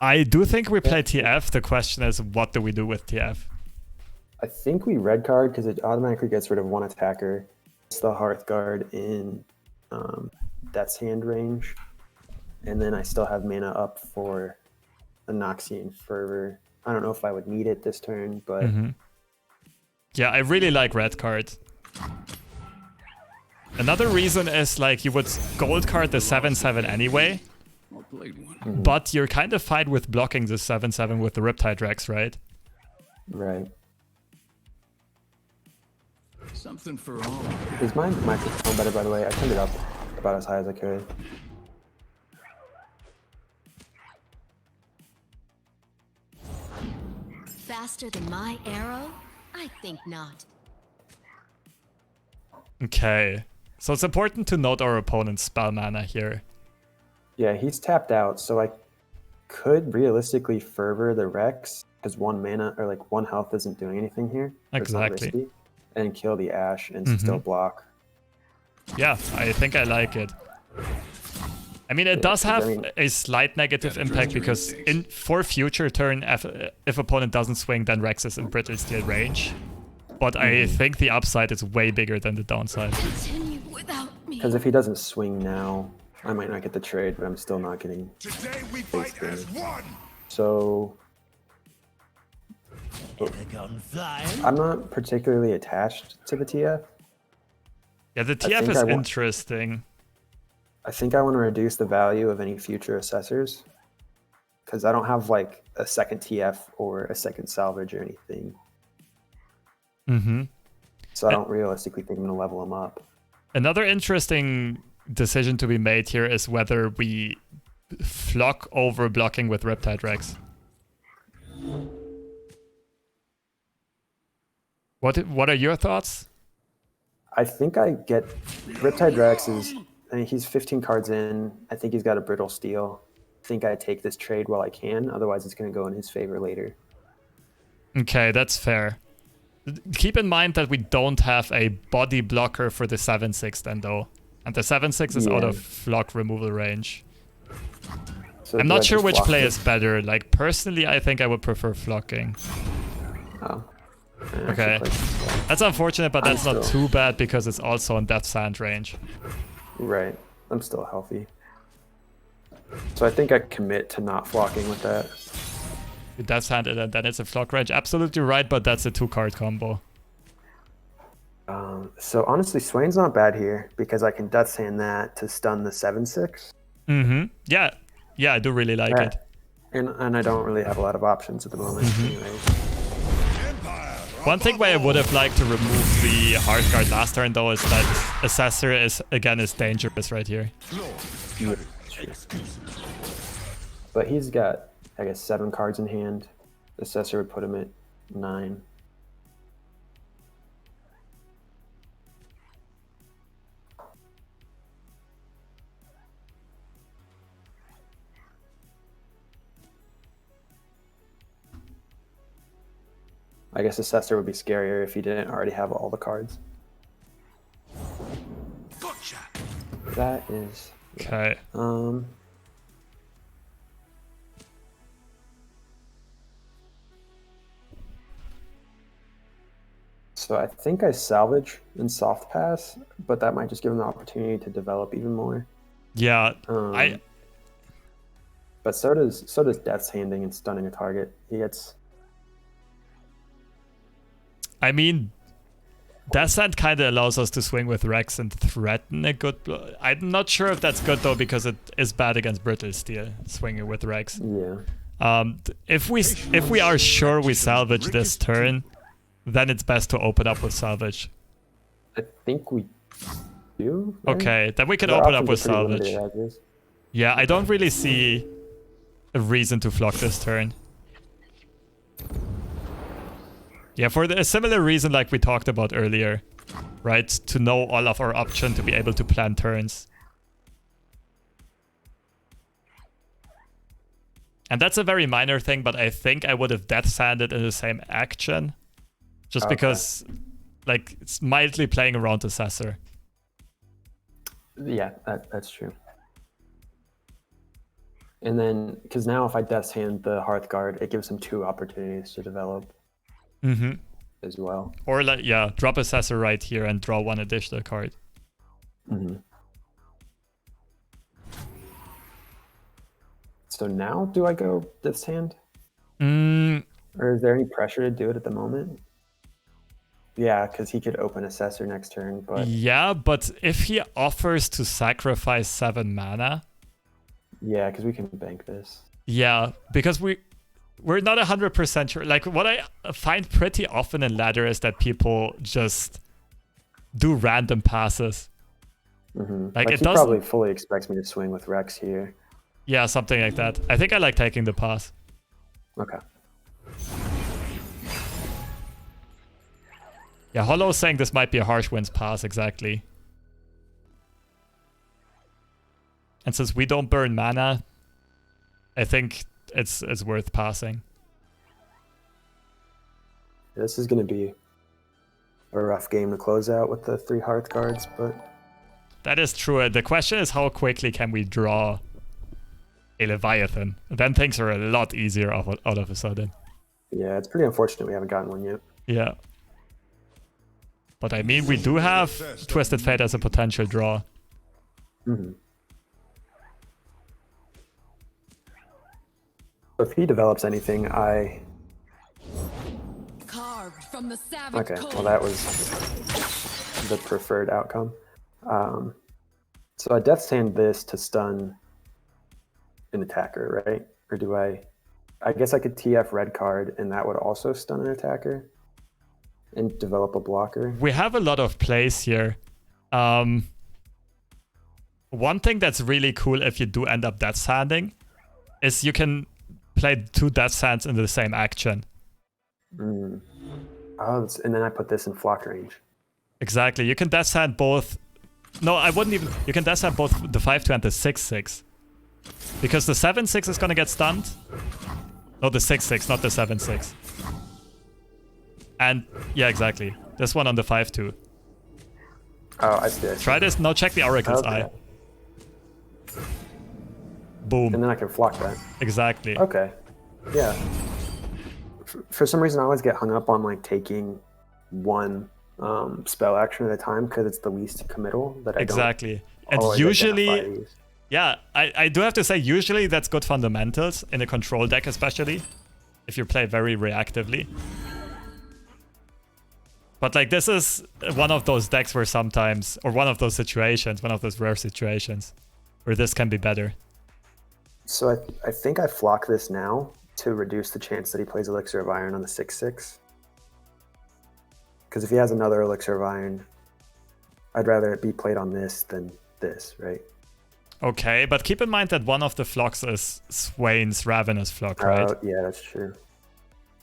I do think we play TF. The question is, what do we do with TF? I think we red card because it automatically gets rid of one attacker. It's the Hearthguard in Death's Hand range. And then I still have mana up for a Noxian Fervor. I don't know if I would need it this turn, but... Yeah, I really like red card. Another reason is like you would gold card the 7/7 anyway. But you're kind of fine with blocking the 7/7 with the Riptide Rex, right? Right. Something for all. Is my microphone better, by the way? I turned it up about as high as I could. Faster than my arrow? I think not. Okay. So it's important to note our opponent's spell mana here. Yeah, he's tapped out, so I could realistically Fervor the Rex, because 1 mana, or like 1 health isn't doing anything here. Exactly. Risky, and kill the Ashe and still block. Yeah, I think I like it. I mean, it does have a slight negative impact because for future turn, if opponent doesn't swing, then Rex is in Brittle Steel range. But I think the upside is way bigger than the downside. Continue without me. Because if he doesn't swing now, I might not get the trade, but I'm still not getting Today we fight as one. So I'm not particularly attached to the TF. Yeah, the TF is interesting. I think I want to reduce the value of any future assessors because I don't have like a second TF or a second salvage or anything. So I don't realistically think I'm going to level them up. Another interesting decision to be made here is whether we flock over blocking with Riptide Rex. What are your thoughts? I think I get Riptide Rex is, I mean, he's 15 cards in. I think he's got a Brittle Steel. I think I take this trade while I can. Otherwise, it's going to go in his favor later. Okay, that's fair. Keep in mind that we don't have a body blocker for the 7/6 then, though. And the 7/6 is out of flock removal range. So I'm not sure which play is better. Like, personally, I think I would prefer flocking. Oh. Okay. That's unfortunate, but that's not too bad because it's also on Death's Hand range. Right. I'm still healthy. So I think I commit to not flocking with that. You Death's Hand it and then it's a flock range. Absolutely right, but that's a 2-card combo. So honestly, Swain's not bad here because I can Death's Hand that to stun the 7/6. Yeah. Yeah, I do really like it. And I don't really have a lot of options at the moment. Anyways. One thing where I would have liked to remove the Hearthguard last turn, though, is that Assessor is dangerous right here. Yeah. But he's got, I guess, 7 cards in hand. Assessor would put him at 9. I guess Assessor would be scarier if he didn't already have all the cards. Gotcha. That is... Okay. So I think I salvage and soft pass, but that might just give him the opportunity to develop even more. Yeah, But so does Death's Handing and stunning a target. He gets... I mean, Death's Hand kind of allows us to swing with Rex and threaten a good blow. I'm not sure if that's good, though, because it is bad against Brittle Steel, swinging with Rex. Yeah. If we are sure we salvage this turn, then it's best to open up with salvage. I think we do. Right? Okay, then we can open up with salvage. Yeah, I don't really see a reason to flock this turn. Yeah, for a similar reason like we talked about earlier, right? To know all of our option to be able to plan turns. And that's a very minor thing, but I think I would have Death's Handed in the same action. Just because, like, it's mildly playing around Assessor. Yeah, that's true. And then, because now if I Death's Hand the Hearthguard, it gives him 2 opportunities to develop as well. Or like, yeah, drop Assessor right here and draw 1 additional card. So now do I go Death's Hand? Mm, Or is there any pressure to do it at the moment? Yeah, because he could open Assessor next turn, but... yeah, but if he offers to sacrifice 7 mana... yeah, because we can bank this. Yeah, because we're not 100% sure. Like, what I find pretty often in ladder is that people just do random passes. Like it he probably fully expects me to swing with Rex here. Yeah, something like that. I think I like taking the pass. Okay. Yeah, Hollow's saying this might be a Harsh Winds pass, exactly. And since we don't burn mana, I think it's worth passing. This is going to be a rough game to close out with the 3 Hearthguards, but... that is true. The question is how quickly can we draw a Leviathan? Then things are a lot easier out of a sudden. Yeah, it's pretty unfortunate we haven't gotten one yet. Yeah. But I mean, we do have Twisted Fate as a potential draw. If he develops anything, I... Carved from the savage okay, well that was the preferred outcome. So I Death's Hand this to stun an attacker, right? Or do I guess I could TF red card and that would also stun an attacker and develop a blocker. We have a lot of plays here. One thing that's really cool if you do end up Death's Handing is you can play 2 Death's Hands in the same action. Oh, and then I put this in flock range. Exactly. You can Death's Hand both... no, I wouldn't even... you can Death's Hand both the 5-2 and the 6-6. Because the 7-6 is going to get stunned. No, the 6-6, not the 7-6. And, yeah, exactly. This one on the 5-2. Oh, I see. Try this. No, check the Oracle's Eye. Boom. And then I can flock that. Exactly. Okay. Yeah. For some reason, I always get hung up on like taking 1 spell action at a time because it's the least committal that I exactly. don't And usually, yeah, I do have to say, usually that's good fundamentals in a control deck, especially if you play very reactively. But like this is one of those decks where sometimes, or one of those situations, one of those rare situations where this can be better. So I think I flock this now to reduce the chance that he plays Elixir of Iron on the 6-6. Because if he has another Elixir of Iron, I'd rather it be played on this than this, right? Okay, but keep in mind that one of the flocks is Swain's Ravenous flock, right? Yeah, that's true.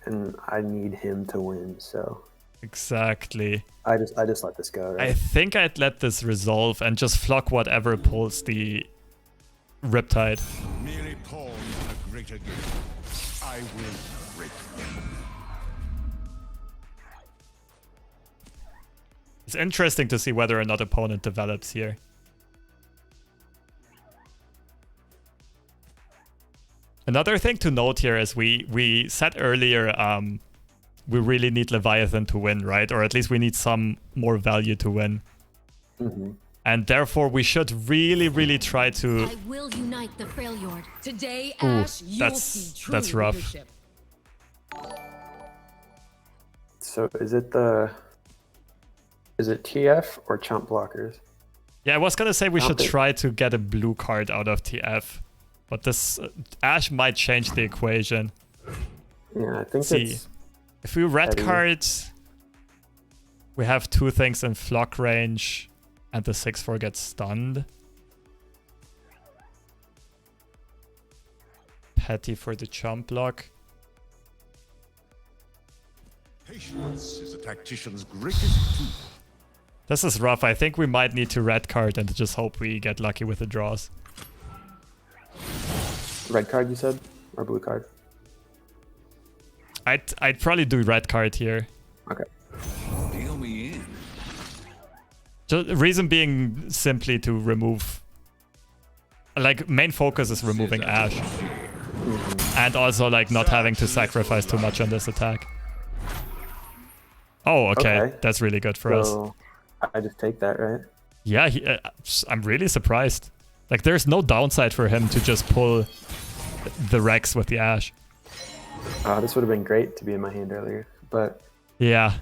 And I need him to win, so... exactly. I just let this go, right? I think I'd let this resolve and just flock whatever pulls the Riptide. Merely pawn a greater game. I will break them. It's interesting to see whether or not opponent develops here. Another thing to note here is we said earlier we really need Leviathan to win, right? Or at least we need some more value to win. And therefore we should really, really try to... I will unite the Freljord. Today, Ooh, Ashe, you'll see true that's rough. leadership. So is it TF or chump blockers? Yeah, I was gonna say we should try to get a blue card out of TF. But this Ashe might change the equation. Yeah, I think see. If we red card, we have 2 things in flock range, and the 6-4 gets stunned. Petty for the chump block. Patience is a tactician's greatest tool. This is rough. I think we might need to red card and just hope we get lucky with the draws. Red card, you said? Or blue card? I'd probably do red card here. Okay. Deal me in. The reason being simply to remove like main focus is removing Ashe. And also like not having to sacrifice too much on this attack. Oh, okay. That's really good for us. I just take that, right? Yeah, I'm really surprised. Like, there's no downside for him to just pull the Rex with the Ashe. This would have been great to be in my hand earlier, but... Yeah.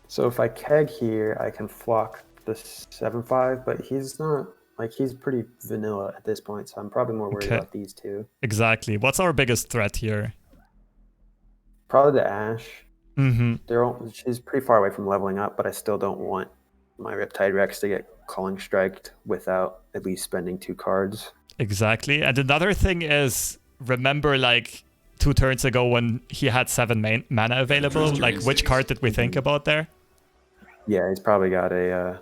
So if I keg here, I can flock the 7/5, but he's not... Like, he's pretty vanilla at this point, so I'm probably more worried about these two. Exactly. What's our biggest threat here? Probably the Ashe. She's pretty far away from leveling up, but I still don't want my Riptide Rex to get Calling Striked without at least spending 2 cards. Exactly. And another thing is, remember like 2 turns ago when he had 7 mana available? Like, which card did we think about there? Yeah, he's probably got a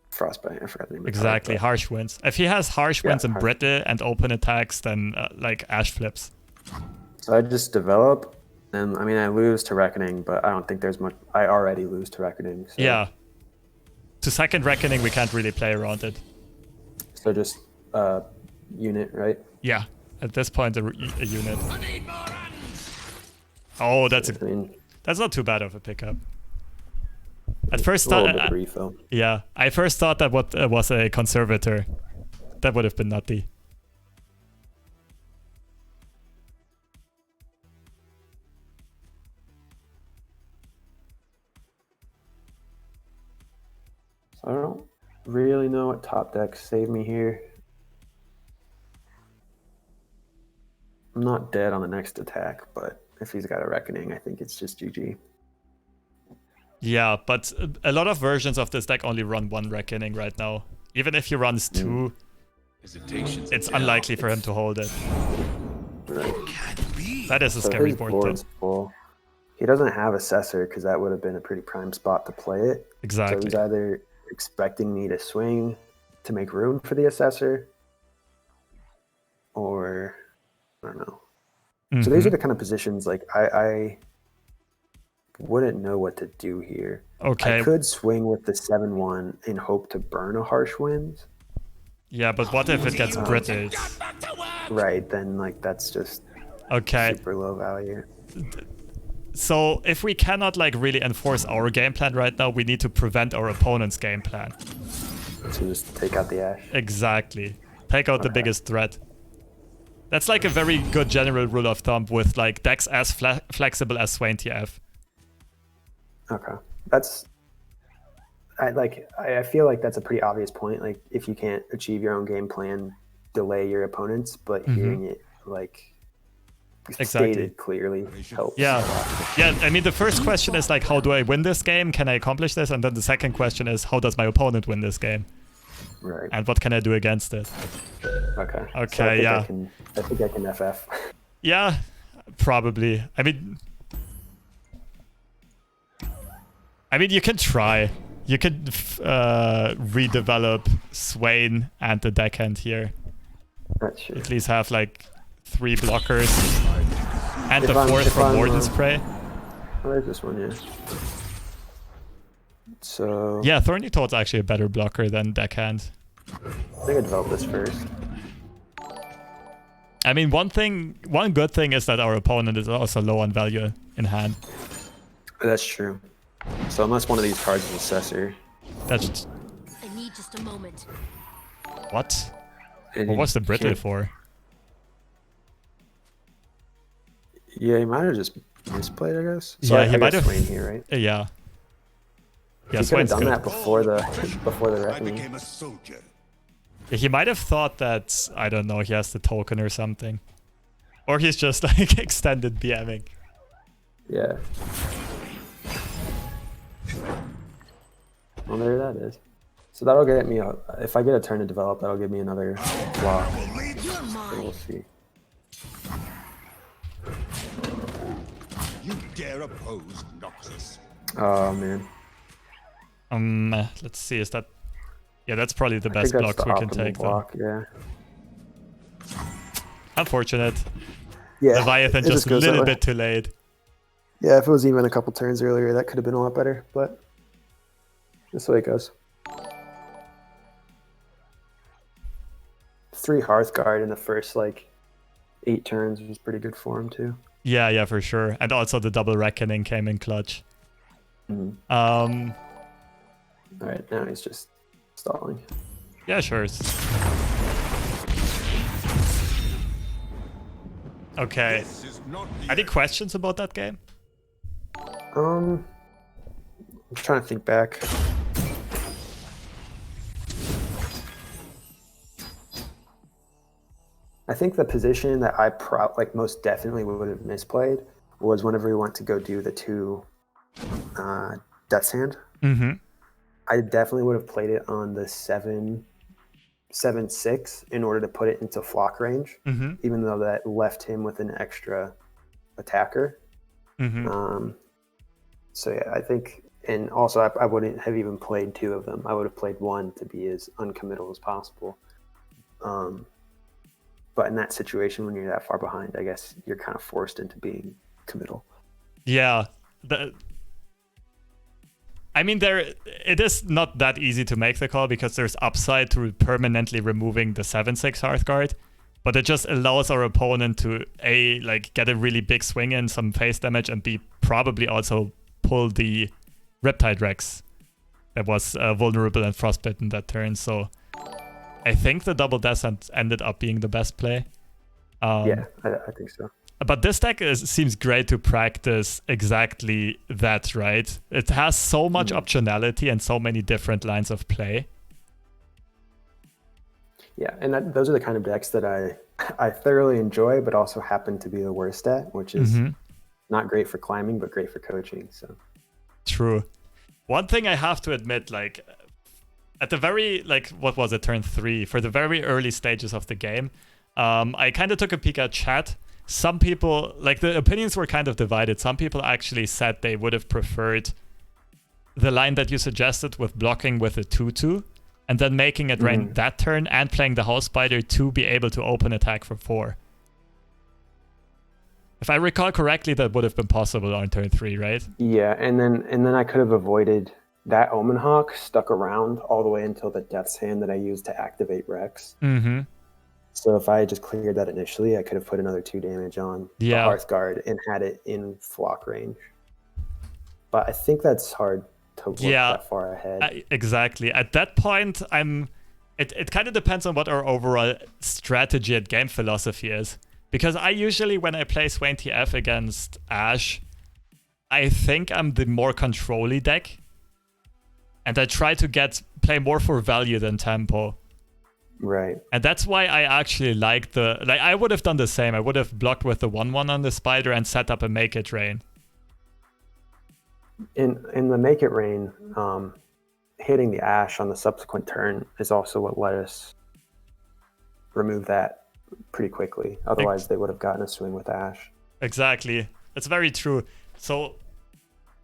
Frostbite. I forgot the name. Exactly, Harsh Winds. If he has Harsh Winds and Brittle and open attacks, then like Ashe flips. So I just develop, and I mean I lose to Reckoning, but I don't think there's much. I already lose to Reckoning. So. Yeah. To second Reckoning, we can't really play around it. So just unit, right? Yeah. At this point, a unit. Oh, that's not too bad of a pickup. At first, yeah, I first thought that was a Conservator. That would have been nutty. So I don't really know what top decks save me here. I'm not dead on the next attack, but if he's got a Reckoning, I think it's just GG. Yeah, but a lot of versions of this deck only run 1 Reckoning right now. Even if he runs 2, it's unlikely for him to hold it. Right. That is a scary board. He doesn't have Assessor because that would have been a pretty prime spot to play it. Exactly. So he's either expecting me to swing to make room for the Assessor, or I don't know. So these are the kind of positions like I wouldn't know what to do here. Okay. I could swing with the 7/1 and hope to burn a Harsh Wind. Yeah, but what if it gets brittled? Right, then like that's just super low value. So if we cannot like really enforce our game plan right now, we need to prevent our opponent's game plan. So just take out the Ashe. Exactly. Take out the biggest threat. That's like a very good general rule of thumb with like decks as flexible as Swain TF. Okay, I feel like that's a pretty obvious point. Like if you can't achieve your own game plan, delay your opponents, but hearing it like stated clearly helps. Yeah. I mean, the first question is like, how do I win this game? Can I accomplish this? And then the second question is, how does my opponent win this game? Right. And what can I do against it? Okay. Okay. So I think I can FF. Yeah, probably. I mean, you can try. You could redevelop Swain and the deckhand here. That's true. At least have like 3 blockers and the 4th from Warden Spray. Oh, there's this one, yeah. So yeah, Thorny Toad's actually a better blocker than deckhand. I think I developed this first. I mean, one good thing is that our opponent is also low on value in hand. That's true. So unless one of these cards is Assessor. That's... I need just a moment. What? What was the Brittle for? Yeah, he might have just misplayed, I guess. So yeah, he might have. Swain here, right? Yeah. Yeah, he could have done that before the Reckoning. He might have thought that, I don't know, he has the token or something. Or he's just like extended BMing. Yeah. Well, there that is. So that'll get me, if I get a turn to develop, that'll give me another block. So we'll see. You dare oppose Noxus? Oh, man. Let's see, is that... Yeah, that's probably the best block we can take, block, though. Yeah. Unfortunate. Yeah. Leviathan just a little bit too late. Yeah, if it was even a couple turns earlier, that could have been a lot better, but that's the way it goes. 3 Hearthguard in the first, like, 8 turns was pretty good for him, too. Yeah, for sure. And also the double Reckoning came in clutch. Alright, now he's just stalling. Yeah, sure. Okay. Any questions about that game? I'm trying to think back. I think the position that I most definitely would have misplayed was whenever we went to go do the 2 Death's Hand. I definitely would have played it on the 7/6 in order to put it into flock range, even though that left him with an extra attacker. So yeah, I think, and also I wouldn't have even played 2 of them. I would have played 1 to be as uncommittal as possible. But in that situation, when you're that far behind, I guess you're kind of forced into being committal. Yeah. I mean, it is not that easy to make the call because there's upside to permanently removing the 7/6 Hearthguard, but it just allows our opponent to A, like, get a really big swing in, some face damage, and B, probably also pull the Riptide Rex that was vulnerable and frostbitten that turn. So I think the double descent ended up being the best play. Yeah, I think so. But this deck seems great to practice exactly that, right? It has so much optionality and so many different lines of play. Yeah, and those are the kind of decks that I thoroughly enjoy, but also happen to be the worst at, which is not great for climbing, but great for coaching. So true. One thing I have to admit, like, at the very, like, what was it, turn 3, for the very early stages of the game, I kind of took a peek at chat. Some people, like, the opinions were kind of divided. Some people actually said they would have preferred the line that you suggested with blocking with a 2/2 and then making it rain that turn and playing the House Spider to be able to open attack for 4. If I recall correctly, that would have been possible on turn 3, right? Yeah, and then I could have avoided that Omen Hawk stuck around all the way until the Death's Hand that I used to activate Rex. So if I had just cleared that initially, I could have put another 2 damage on the Hearthguard and had it in flock range. But I think that's hard to look that far ahead. Exactly. At that point, it kind of depends on what our overall strategy and game philosophy is. Because I usually, when I play Swain TF against Ashe, I think I'm the more control-y deck. And I try to play more for value than tempo. Right. And that's why I actually like I would have done the same. I would have blocked with the 1/1 on the Spider and set up a Make It Rain. In the Make It Rain, hitting the Ashe on the subsequent turn is also what let us remove that pretty quickly. Otherwise, they would have gotten a swing with Ashe. Exactly. It's very true. So,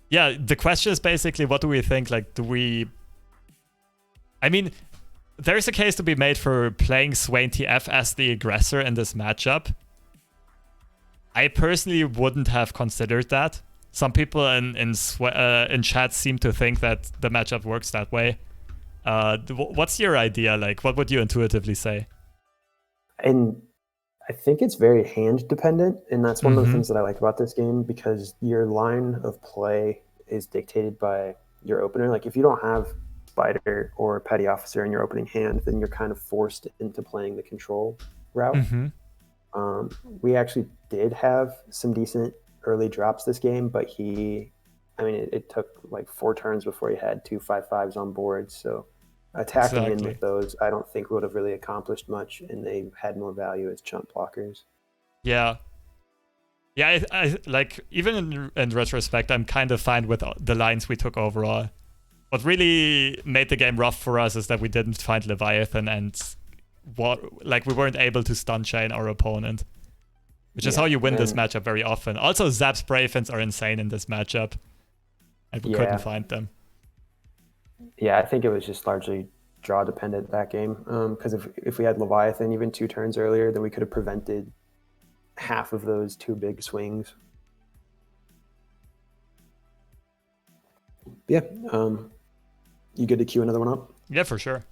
yeah, the question is basically, what do we think? Like, I mean, there's a case to be made for playing Swain TF as the aggressor in this matchup. I personally wouldn't have considered that. Some people in chat seem to think that the matchup works that way. What's your idea? Like, what would you intuitively say? And I think it's very hand dependent, and that's one of the things that I like about this game, because your line of play is dictated by your opener. Like, if you don't have Spider or Petty Officer in your opening hand, then you're kind of forced into playing the control route. We actually did have some decent early drops this game, but it took like 4 turns before he had 2 5/5s on board. So attacking in with those, I don't think would have really accomplished much, and they had more value as chump blockers. Yeah. Yeah, I like, even in retrospect, I'm kind of fine with the lines we took overall. What really made the game rough for us is that we didn't find Leviathan and we weren't able to stun chain our opponent, which is how you win this matchup very often. Also, Zap's Bravens are insane in this matchup, and we couldn't find them. Yeah, I think it was just largely draw dependent that game, because if we had Leviathan even 2 turns earlier, then we could have prevented half of those 2 big swings. Yeah. You good to queue another one up? Yeah, for sure.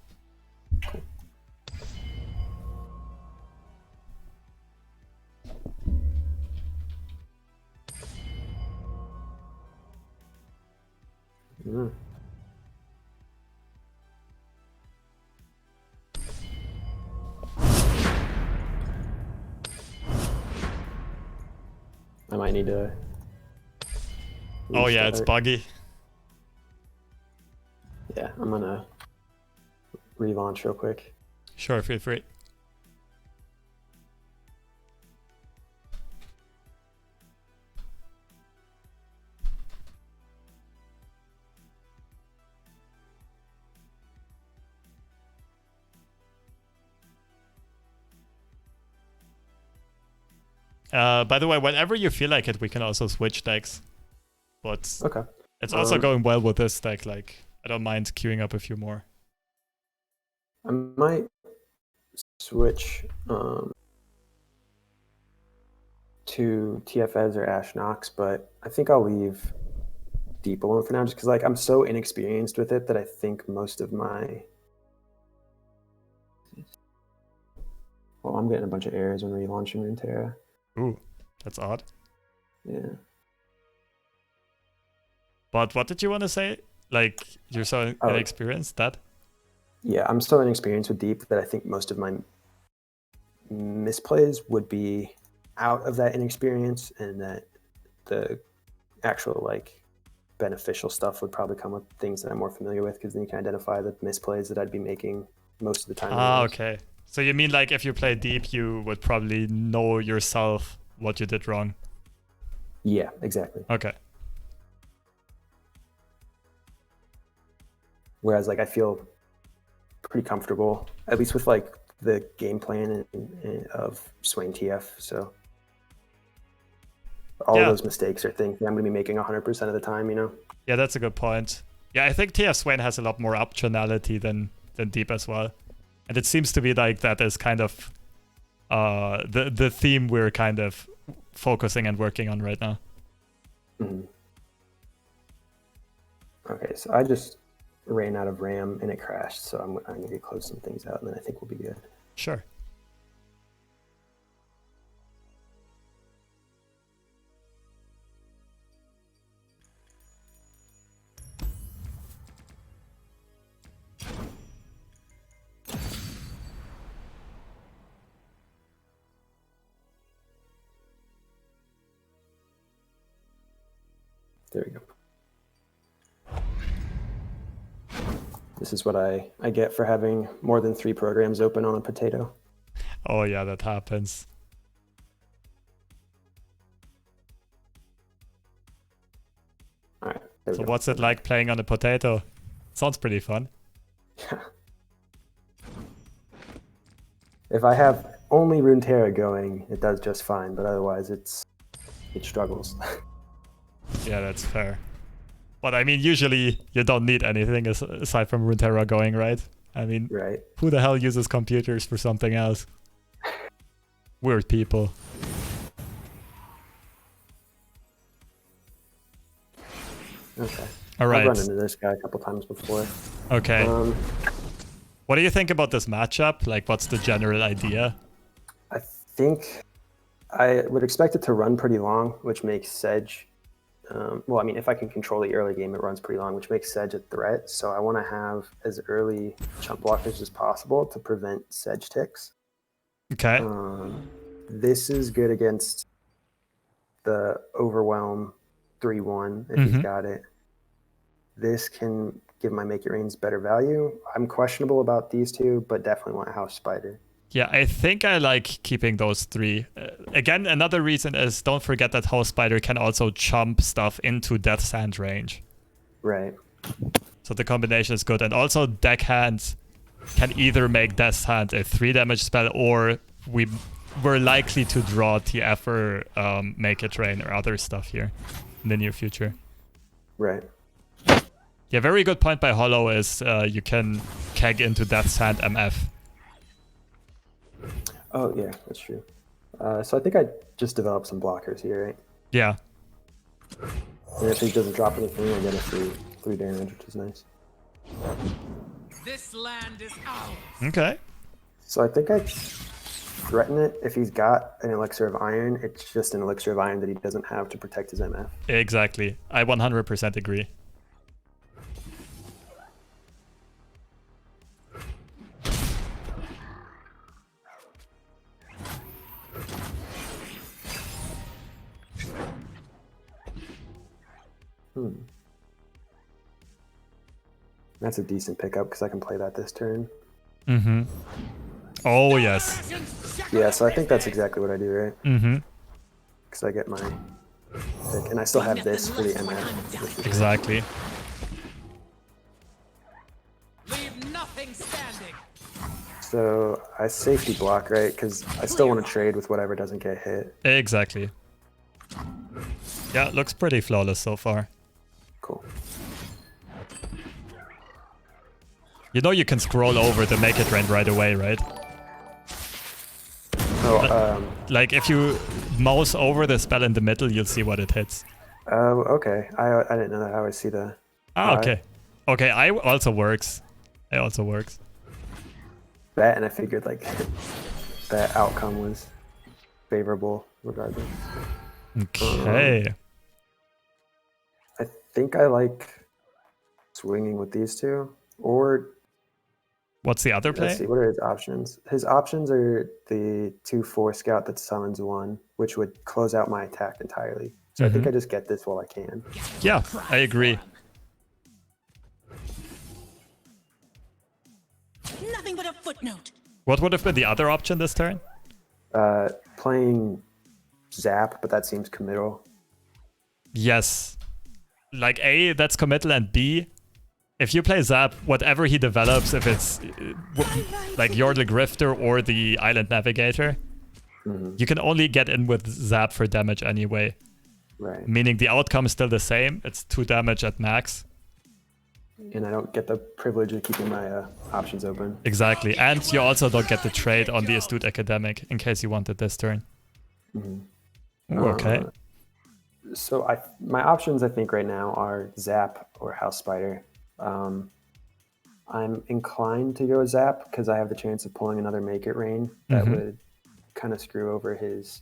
Mm. I might need to. Oh yeah, it's restart. buggy. Yeah, I'm gonna relaunch real quick. Sure, feel free. By the way, whenever you feel like it, we can also switch decks. But Okay. it's also going well with this deck. Like, I don't mind queuing up a few more. I might switch to TFS or Ashe Nox, but I think I'll leave Deep alone for now, just because like I'm so inexperienced with it that I think most of my. Well, I'm getting a bunch of errors when relaunching Runeterra. Ooh, that's odd. Yeah. But what did you want to say? Like, you're so inexperienced that? Yeah, I'm so inexperienced with Deep that I think most of my misplays would be out of that inexperience, and that the actual like beneficial stuff would probably come with things that I'm more familiar with, because then you can identify the misplays that I'd be making most of the time. Ah, okay. So you mean like if you play Deep, you would probably know yourself what you did wrong? Yeah, exactly. Okay. Whereas like I feel pretty comfortable, at least with like the game plan of Swain TF. So all of those mistakes are things that I'm going to be making 100% of the time, you know? Yeah, that's a good point. Yeah, I think TF Swain has a lot more optionality than Deep as well. And it seems to be like that is kind of the theme we're kind of focusing and working on right now. Mm-hmm. Okay, so I just ran out of RAM and it crashed, so I'm going to close some things out, and then I think we'll be good. Sure. There we go. This is what I get for having more than 3 programs open on a potato. Oh yeah, that happens. All right. So what's it like playing on a potato? Sounds pretty fun. If I have only Runeterra going, it does just fine, but otherwise it struggles. Yeah, that's fair. But I mean, usually you don't need anything aside from Runeterra going, right? I mean, right. Who the hell uses computers for something else? Weird people. Okay. All right. I've run into this guy a couple times before. Okay. What do you think about this matchup? Like, what's the general idea? I think I would expect it to run pretty long, which makes Sedge... well, I mean, if I can control the early game, it runs pretty long, which makes Sedge a threat. So I want to have as early chump blockers as possible to prevent Sedge ticks. Okay. This is good against the Overwhelm 3-1 if he's got it. This can give my Make It Rains better value. I'm questionable about these two, but definitely want House Spider. Yeah, I think I like keeping those 3. Again, another reason is don't forget that House Spider can also chump stuff into Death's Hand range. Right. So the combination is good. And also Deckhand can either make Death's Hand a 3 damage spell, or we're likely to draw TF or Make It Rain or other stuff here in the near future. Right. Yeah, very good point by Hollow is you can keg into Death's Hand MF. Oh, yeah, that's true. So I think I just developed some blockers here, right? Yeah. And if he doesn't drop anything, I get a 3 damage, which is nice. This land is ours. Okay. So I think I threaten it. If he's got an Elixir of Iron, it's just an Elixir of Iron that he doesn't have to protect his MF. Exactly. I 100% agree. That's a decent pickup because I can play that this turn. Mm-hmm. Oh, yes. Yeah, so I think that's exactly what I do, right? Mm-hmm. Because I get my pick, and I still have this for the MF. Exactly. Leave nothing standing. So I safety block, right? Because I still want to trade with whatever doesn't get hit. Exactly. Yeah, looks pretty flawless so far. Cool. You know you can scroll over the make it rain right away, right? Oh, Like if you mouse over the spell in the middle, you'll see what it hits. okay. I didn't know that. I always see the. Ah, okay. Okay, I also works. It also works. That, and I figured like that outcome was favorable regardless. Okay. I think I like swinging with these two, or What's the other let's play? see, what are his options? His options are the 2/4 scout that summons 1, which would close out my attack entirely. So I think I just get this while I can. Yeah, I agree. Nothing but a footnote. What would have been the other option this turn? Playing Zap, but that seems committal. Yes. Like A, that's committal, and B, if you play Zap, whatever he develops, if it's like you're the Grifter or the Island Navigator, you can only get in with Zap for damage anyway. Right. Meaning the outcome is still the same. It's 2 damage at max. And I don't get the privilege of keeping my options open. Exactly. And you also don't get the trade on the Astute Academic in case you wanted this turn. Ooh, okay. So my options, I think, right now are Zap or House Spider. I'm inclined to go Zap because I have the chance of pulling another Make It Rain that would kind of screw over his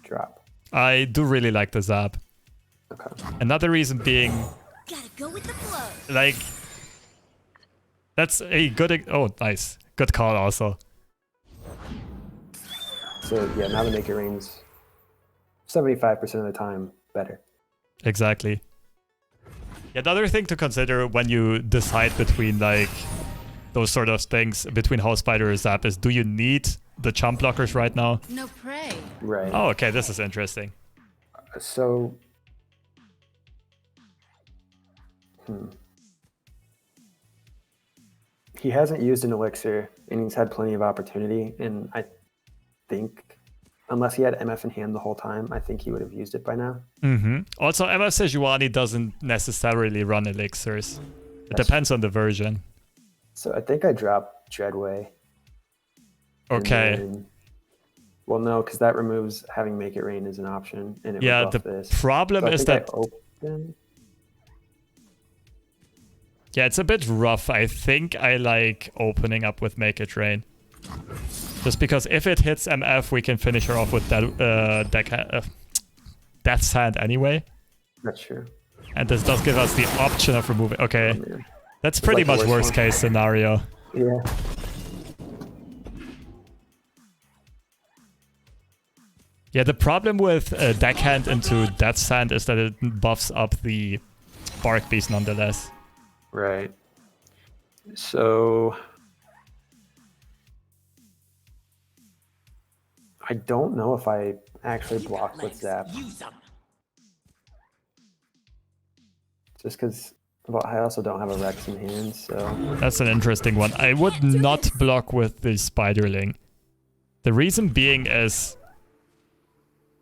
drop. I do really like the Zap. Okay. Another reason being, Gotta go with the flow. like, that's a good... Oh, nice. Good call also. So yeah, now the Make It Rain's 75% of the time better. Exactly. Yeah, another thing to consider when you decide between, like, those sort of things, between House Spider or Zap, is do you need the chump blockers right now? No prey. Right. Oh, okay, this is interesting. So... He hasn't used an elixir, and he's had plenty of opportunity, and I think, unless he had MF in hand the whole time, I think he would have used it by now. Also, MF Sejuani doesn't necessarily run elixirs. It depends on the version. So I think I drop Dreadway. Okay. Well, no, because that removes having Make It Rain as an option, and it Yeah, would the buff this. problem So I is think I that... open. Yeah, it's a bit rough. I think I like opening up with Make It Rain. Just because if it hits MF, we can finish her off with that Death's Hand anyway. That's true. And this does give us the option of removing... Okay, Man. that's pretty like the much worst worst case scenario. Yeah. Yeah, the problem with Deckhand into Death's Hand is that it buffs up the Bark Beast nonetheless. Right. So I don't know if I actually block with Zap. Just because, well, I also don't have a Rex in hand, so... That's an interesting one. I would not block with the Spiderling. The reason being is...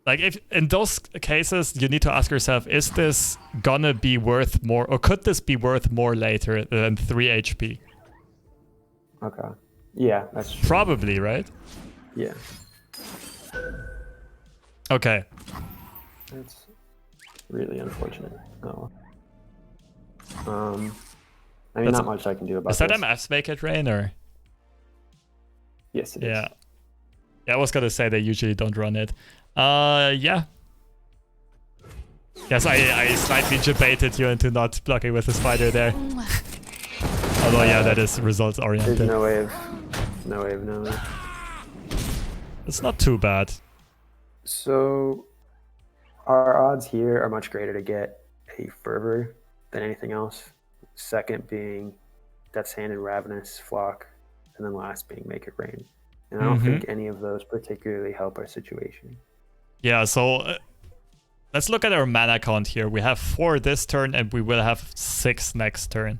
Like, if in those cases, you need to ask yourself, is this gonna be worth more, or could this be worth more later than 3 HP? Okay. Yeah, that's true. Probably, right? Yeah. Okay. That's really unfortunate. Oh. I mean, That's- not much I can do about Is that this. MF's make it rain or? Yes, it is. Yeah. Yeah, I was gonna say they usually don't run it. Yeah. Yes, I slightly debated you into not blocking with the spider there. Although, yeah, that is results There's oriented. no way of knowing it. It's not too bad. So, our odds here are much greater to get a Fervor than anything else. Second being Death's Hand and Ravenous Flock, and then last being Make It Rain. And I don't think any of those particularly help our situation. Yeah, so let's look at our mana count here. We have 4 this turn, and we will have 6 next turn.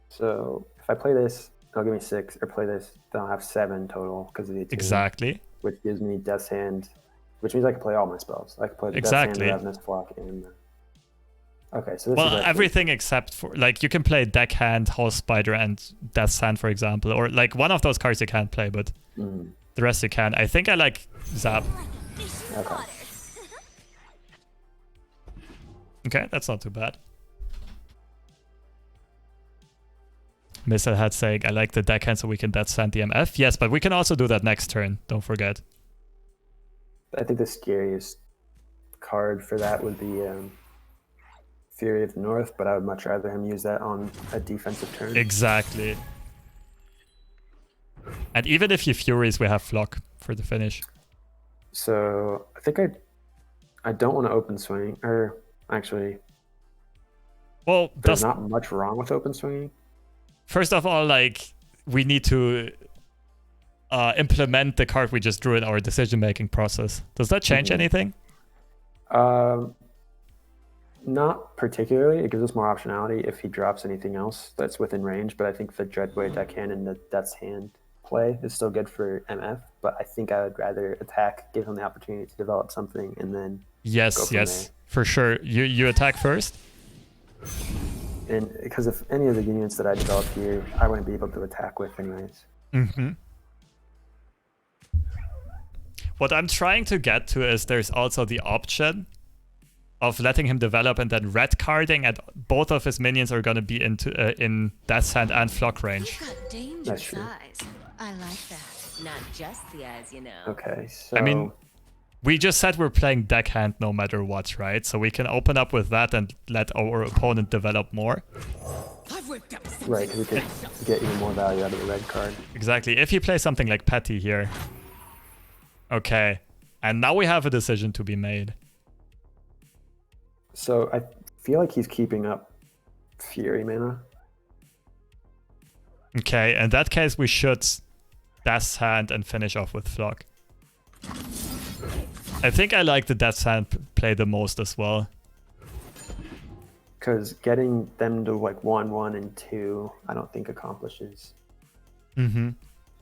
So, if I play this, it'll give me 6, or play this, then I'll have 7 total because of the attune, Exactly. which gives me Death's Hand, which means I can play all my spells. I can play the Exactly. Death's Hand, Ravenous Flock, and okay, so this Well, is actually, everything except for, like, you can play Deckhand, House Spider, and Death's Hand, for example. Or, like, one of those cards you can't play, but the rest you can. I think I like Zap. Okay. Okay, that's not too bad. Missile Head saying, I like the Deckhand so we can Death's Hand the MF. Yes, but we can also do that next turn. Don't forget. I think the scariest card for that would be Fury of the North, but I would much rather him use that on a defensive turn. Exactly. And even if he Furies, we have Flock for the finish. So I think I don't want to open swing, or actually, Well, there's not much wrong with open swinging. first of all, like, we need to implement the card we just drew in our decision-making process. Does that change anything? Not particularly. It gives us more optionality if he drops anything else that's within range, but I think the Dreadway Deckhand and the Death's Hand play is still good for MF, but I think I would rather attack, give him the opportunity to develop something, and then go Yes, from yes, for sure. You attack first? there. And because if any of the units that I develop here, I wouldn't be able to attack with anyways. What I'm trying to get to is there's also the option of letting him develop and then red carding, and both of his minions are going to be in Death's Hand and Flock range. You've got dangerous That's true. eyes. I like that. Not just the eyes, you know. Okay, so I mean, we just said we're playing Deckhand no matter what, right? So we can open up with that and let our opponent develop more. I've whipped up right, because we could get even more value out of the red card. Exactly. If you play something like Petty here. Okay. And now we have a decision to be made. So I feel like he's keeping up Fury mana. Okay, in that case, we should Death's Hand and finish off with Flock. I think I like the Death's Hand play the most as well. Because getting them to like 1-1 and 2, I don't think accomplishes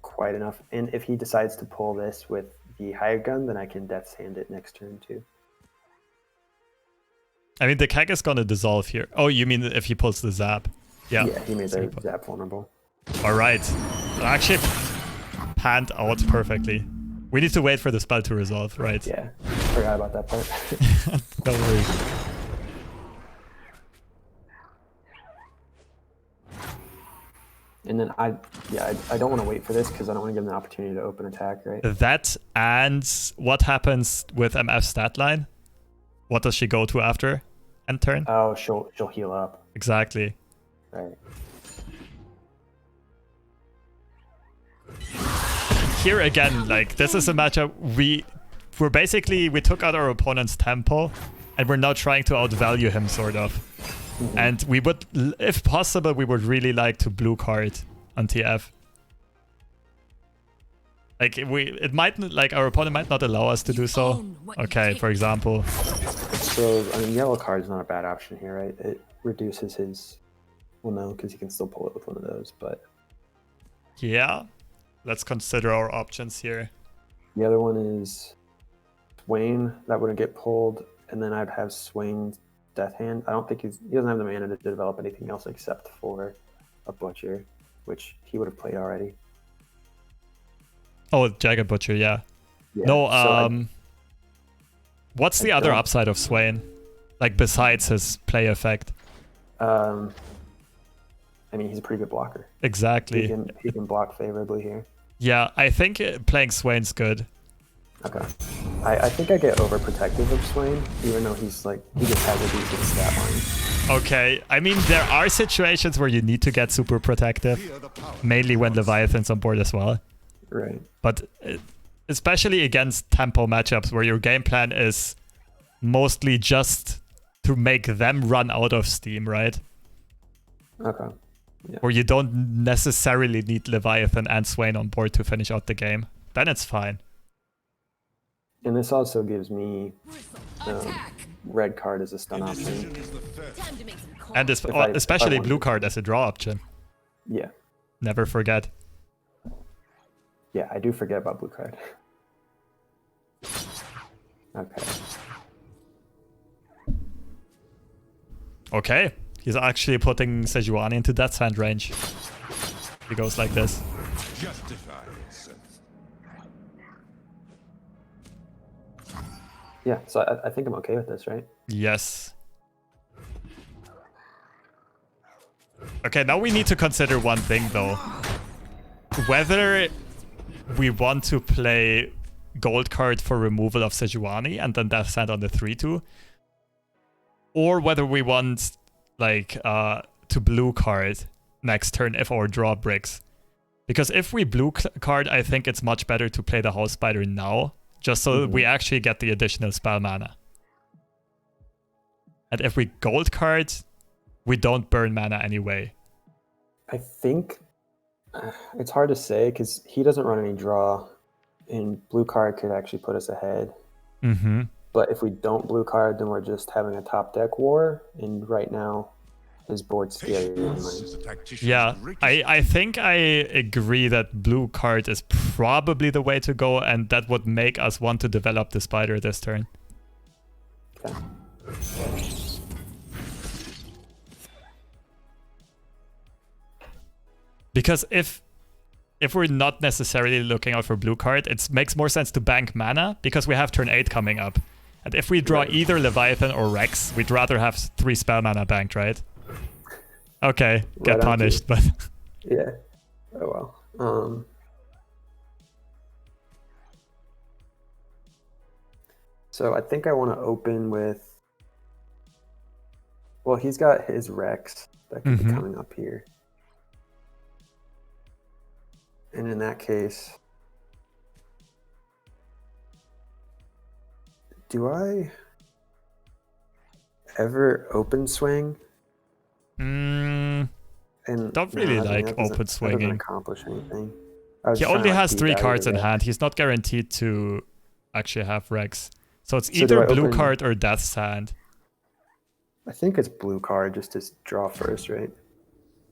quite enough. And if he decides to pull this with the higher gun, then I can Death's Hand it next turn too. I mean, the Keg is gonna dissolve here. Oh, you mean if he pulls the Zap? Yeah. Yeah, he made the Zap vulnerable. All right. Actually, panned out perfectly. We need to wait for the spell to resolve, right? Yeah, forgot about that part. Don't worry. And then I don't want to wait for this because I don't want to give him the opportunity to open attack, right? That, and what happens with MF's stat line? What does she go to after end turn? Oh, she'll heal up. Exactly. Right. Here again, like, this is a matchup we took out our opponent's tempo, and we're now trying to outvalue him, sort of. And we would, if possible, we would really like to blue card on TF. Like, our opponent might not allow us to do so. Okay, for example. So, I mean, yellow card is not a bad option here, right? It reduces his... Well, no, because he can still pull it with one of those, but... Yeah. Let's consider our options here. The other one is Swain. That wouldn't get pulled. And then I'd have Swain's Death Hand. I don't think he doesn't have the mana to develop anything else except for a Butcher, which he would have played already. Oh, Jagged Butcher, yeah. Yeah, No, so what's the other upside of Swain? Like besides his play effect. I mean, he's a pretty good blocker. Exactly. He can block favorably here. Yeah, I think playing Swain's good. Okay. I think I get overprotective of Swain, even though he's like, he just has a decent stat line. Okay, I mean, there are situations where you need to get super protective, mainly when Leviathan's on board as well. Right. But especially against tempo matchups where your game plan is mostly just to make them run out of steam, right? Okay. Yeah. Where you don't necessarily need Leviathan and Swain on board to finish out the game. Then it's fine. And this also gives me red card as a stun option. Time to make some calls. And especially blue card as a draw option. Yeah. Never forget. Yeah, I do forget about blue card. Okay. Okay. He's actually putting Sejuani into Death's Hand range. He goes like this. Justify yourself. Yeah, so I think I'm okay with this, right? Yes. Okay, now we need to consider one thing though. Whether we want to play gold card for removal of Sejuani and then Death's Hand on the 3-2, or whether we want like to blue card next turn if our draw breaks. Because if we blue card, I think it's much better to play the House Spider now, just so we actually get the additional spell mana. And if we gold card, we don't burn mana anyway. I think it's hard to say because he doesn't run any draw, and blue card could actually put us ahead. Mm-hmm. But if we don't blue card, then we're just having a top deck war, and right now his board's scarier than mine. Yeah, I think I agree that blue card is probably the way to go, and that would make us want to develop the spider this turn. Okay. Because if we're not necessarily looking out for blue card, it makes more sense to bank mana because we have turn 8 coming up. And if we draw either Leviathan or Rex, we'd rather have 3 spell mana banked, right? Okay, get Right on punished, but... Yeah. Oh well. So I think I want to open with... Well, he's got his Rex that could be coming up here. And in that case... Do I ever open swing? And don't really like open That doesn't swinging. accomplish anything. He only has 3 cards in hand. He's not guaranteed to actually have Rex. So it's either blue card or Death's Hand. I think it's blue card just to draw first, right?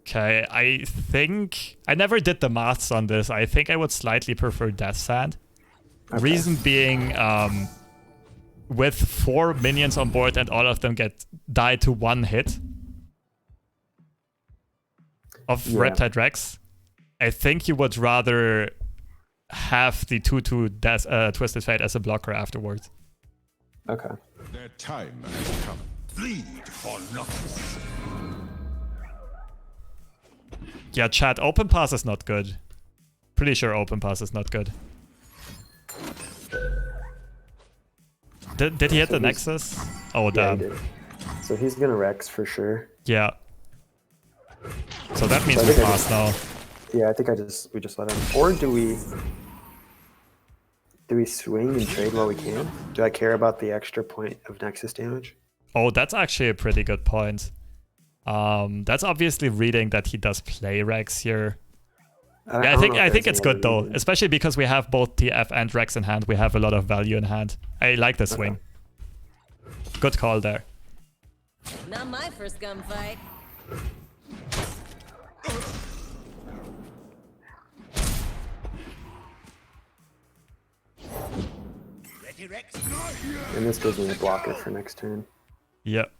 Okay, I think... I never did the maths on this. I think I would slightly prefer Death's Hand. Okay. Reason being... with 4 minions on board and all of them die to 1 hit of Riptide Rex, I think you would rather have the 2/2 Twisted Fate as a blocker afterwards. Okay. Their time has come. Bleed for Noxus. Yeah, chat, open pass is not good. Pretty sure open pass is not good. Did he hit the Nexus? Oh, damn. Yeah, he did. So he's gonna Rex for sure. Yeah. So that means we pass now. Yeah, I think we just let him. Or do we swing and trade while we can? Do I care about the extra point of Nexus damage? Oh, that's actually a pretty good point. That's obviously reading that he does play Rex here. Yeah, I think it's good though, especially because we have both TF and Rex in hand. We have a lot of value in hand. I like the swing. Good call there. Not my first gunfight. And this gives me a blocker for next turn. Yep.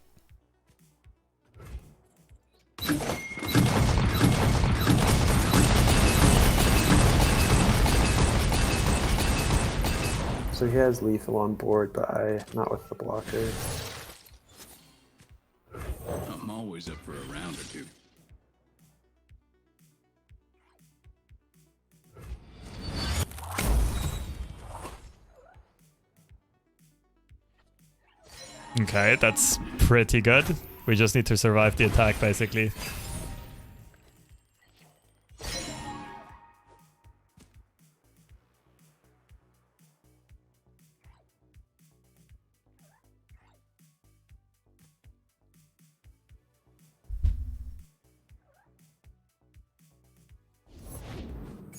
So he has lethal on board, but not with the blocker. always up for a round or two. Okay, that's pretty good. We just need to survive the attack, basically.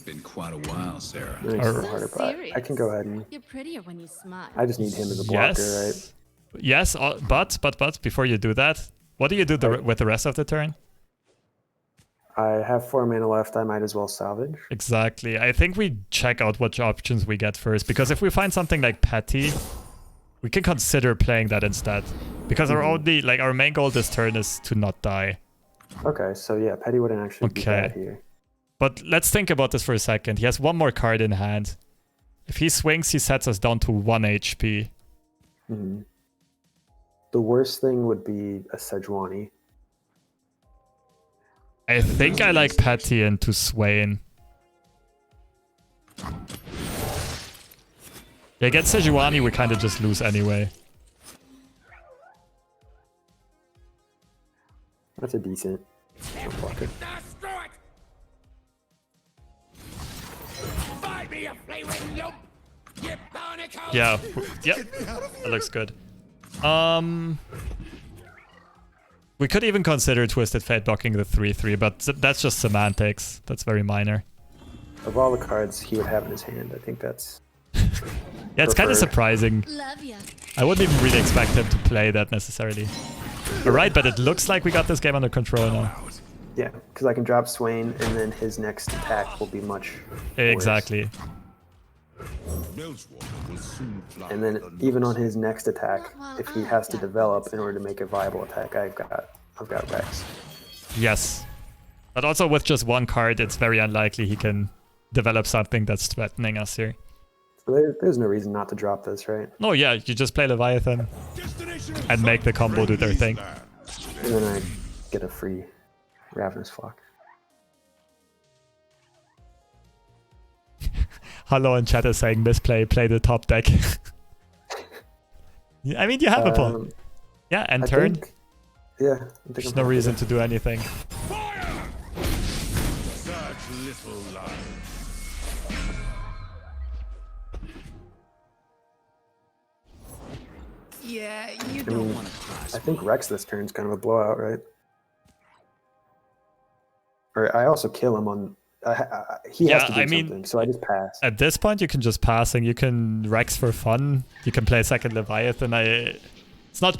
Been quite a while, Sarah. Nice. Are- Harder, but I can go ahead and You're prettier when you smile. I just need him as a blocker, right? Yes, but before you do that, what do you do with the rest of the turn? I have 4 mana left. I might as well salvage. Exactly. I think we check out what options we get first, because if we find something like Petty, we can consider playing that instead. Because our main goal this turn is to not die. Okay, so yeah, Petty wouldn't actually be bad here. But let's think about this for a second. He has one more card in hand. If he swings, he sets us down to 1 HP. Mm-hmm. The worst thing would be a Sejuani. I think I like Petty into Swain. Yeah, against Sejuani, we kind of just lose anyway. That's a decent blocker. Yeah, that looks good. We could even consider Twisted Fate blocking the 3/3, but that's just semantics. That's very minor. Of all the cards he would have in his hand, I think that's... Yeah, it's kind of surprising. Love ya. I wouldn't even really expect him to play that necessarily. Alright, but it looks like we got this game under control now. Yeah, because I can drop Swain, and then his next attack will be much Exactly. worse. And then even on his next attack, if he has to develop in order to make a viable attack, I've got Rex. Yes. But also with just one card, it's very unlikely he can develop something that's threatening us here. So there's no reason not to drop this, right? No, yeah, you just play Leviathan and make the combo do their thing. And then I get a free Ravenous Flock. Hello in chat is saying misplay, play the top deck. I mean, you have a point. Yeah, and turn. There's no reason to do anything. Fire! Such little life. Yeah, you don't want to cross. I think Rex this turn's kind of a blowout, right? Or I also kill him on... he has to do something, so I just pass. At this point, you can just pass, and you can Rex for fun. You can play second Leviathan. It's not...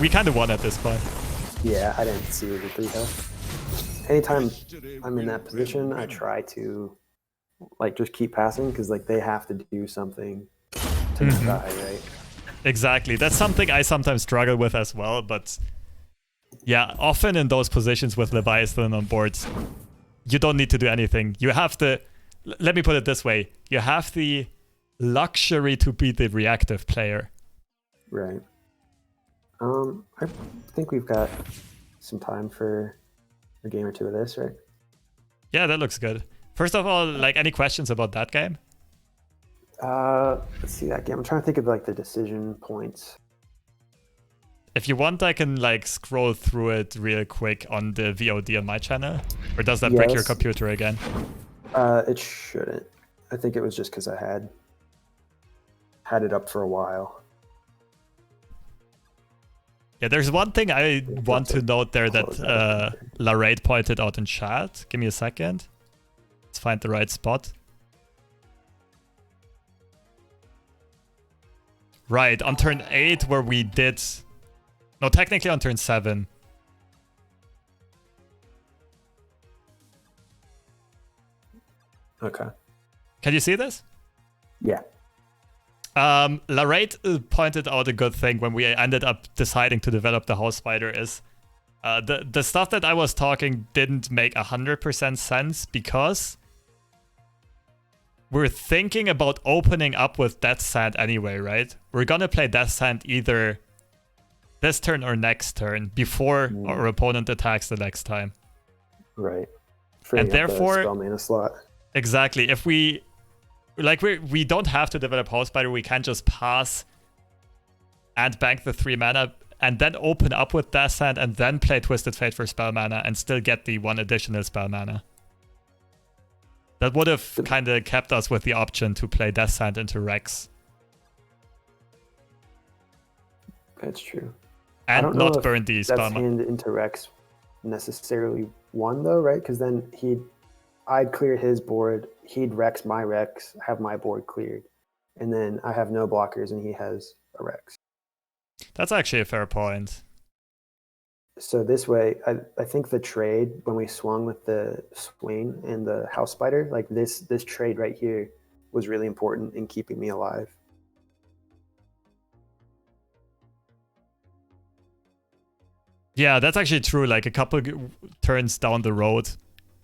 We kind of won at this point. Yeah, I didn't see it with 3 health. Anytime I'm in that position, I try to just keep passing, because they have to do something to not die, right? Exactly. That's something I sometimes struggle with as well, but yeah, often in those positions with Leviathan on board, you don't need to do anything. You have the... Let me put it this way. You have the luxury to be the reactive player. Right. I think we've got some time for a game or two of this, right? Yeah, that looks good. First of all, any questions about that game? Let's see that game. I'm trying to think of the decision points. If you want, I can scroll through it real quick on the VOD on my channel. Or does that break your computer again? It shouldn't. I think it was just because I had it up for a while. Yeah, there's one thing I want to note there that Larraid pointed out in chat. Give me a second. Let's find the right spot. Right, on turn 8 where we did... No, technically on turn 7. Okay. Can you see this? Yeah. Larraid pointed out a good thing when we ended up deciding to develop the House Spider is the stuff that I was talking didn't make 100% sense because we're thinking about opening up with Death Sand anyway, right? We're gonna play Death Sand either this turn or next turn before our opponent attacks the next time. Right. And therefore, the spell mana slot. Exactly. If we don't have to develop House Spider, we can just pass and bank the 3 mana and then open up with Death's Hand and then play Twisted Fate for spell mana and still get the 1 additional spell mana. That would have kind of kept us with the option to play Death's Hand into Rex. That's true. And not burn the spell mana. Death's Hand into Rex necessarily won though, right? Because then I'd clear his board, he'd Rex my Rex, have my board cleared. And then I have no blockers and he has a Rex. That's actually a fair point. So this way, I think the trade, when we swung with the Swain and the House Spider, like this trade right here was really important in keeping me alive. Yeah, that's actually true. Like a couple turns down the road,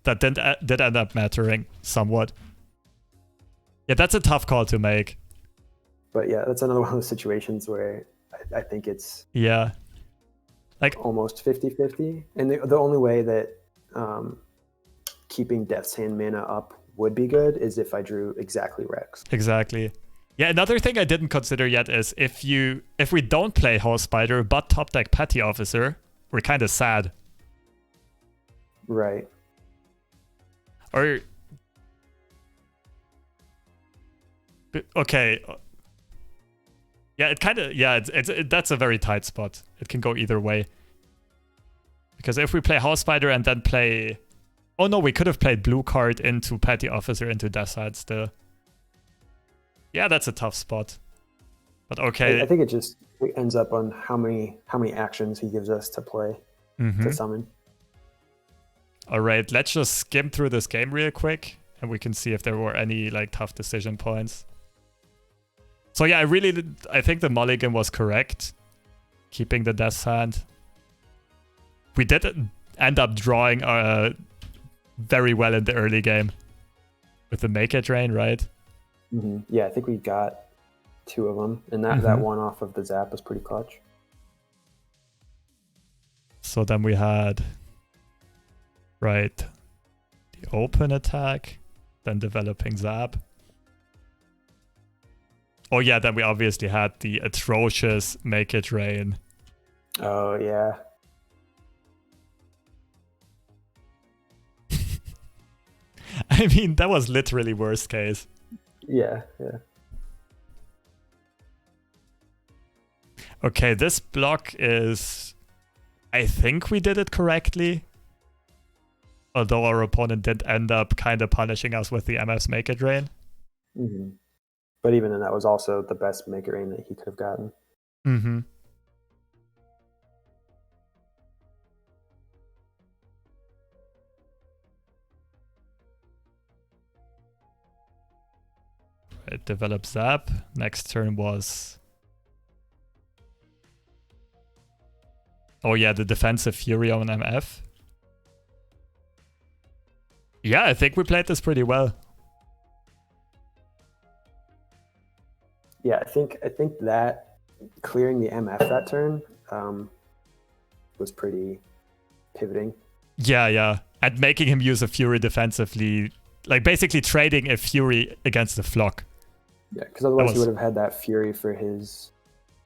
that did end up mattering somewhat. Yeah, that's a tough call to make. But yeah, that's another one of those situations where I think it's like almost 50-50. And the only way that keeping Death's Hand mana up would be good is if I drew exactly Rex. Exactly. Yeah, another thing I didn't consider yet is if we don't play House Spider but top deck Petty Officer, we're kind of sad. Right. Or okay. Yeah, it kind of that's a very tight spot. It can go either way. Because if we play House Spider and then play, oh no, we could have played blue card into Petty Officer into Death Side still. Yeah, that's a tough spot. But okay. I think it ends up on how many actions he gives us to play to summon. All right, let's just skim through this game real quick, and we can see if there were any like tough decision points. So yeah, I think the mulligan was correct, keeping the Death's Hand. We did end up drawing very well in the early game with the Make It Rain, right? Yeah, I think we got 2 of them, and that one off of the zap was pretty clutch. So then we had, right, the open attack, then developing zap. Oh yeah, then we obviously had the atrocious Make It Rain. Oh yeah. I mean, that was literally worst case. Yeah. Okay, this block is... I think we did it correctly. Although our opponent did end up kind of punishing us with the MF's Make It Rain. But even then, that was also the best Make It Rain that he could have gotten. Right, develop Zap. Next turn was... oh yeah, the defensive Fury on MF. Yeah, I think we played this pretty well. Yeah, I think that clearing the MF that turn was pretty pivoting. Yeah. And making him use a Fury defensively, like basically trading a Fury against the Flock. Yeah, because otherwise he would have had that Fury for his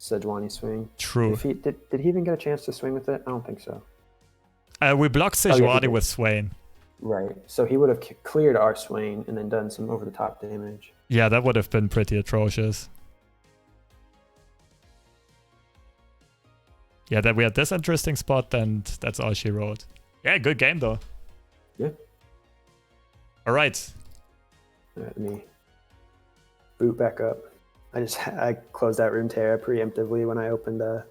Sejuani swing. True. Did he even get a chance to swing with it? I don't think so. We blocked Sejuani with Swain. Right. So he would have cleared our Swain and then done some over-the-top damage. Yeah, that would have been pretty atrocious. Yeah, then we had this interesting spot, and that's all she wrote. Yeah, good game, though. Yeah. All right. Let me boot back up. I closed out Runeterra preemptively when I opened the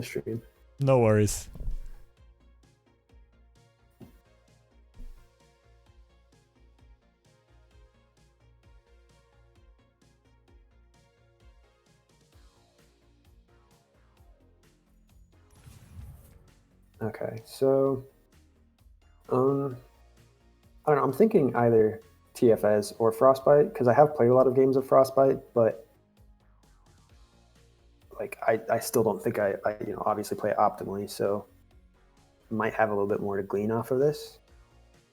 stream. No worries. Okay, so I don't know. I'm thinking either TFS or Frostbite because I have played a lot of games of Frostbite, but like I still don't think I you know obviously play optimally, so might have a little bit more to glean off of this.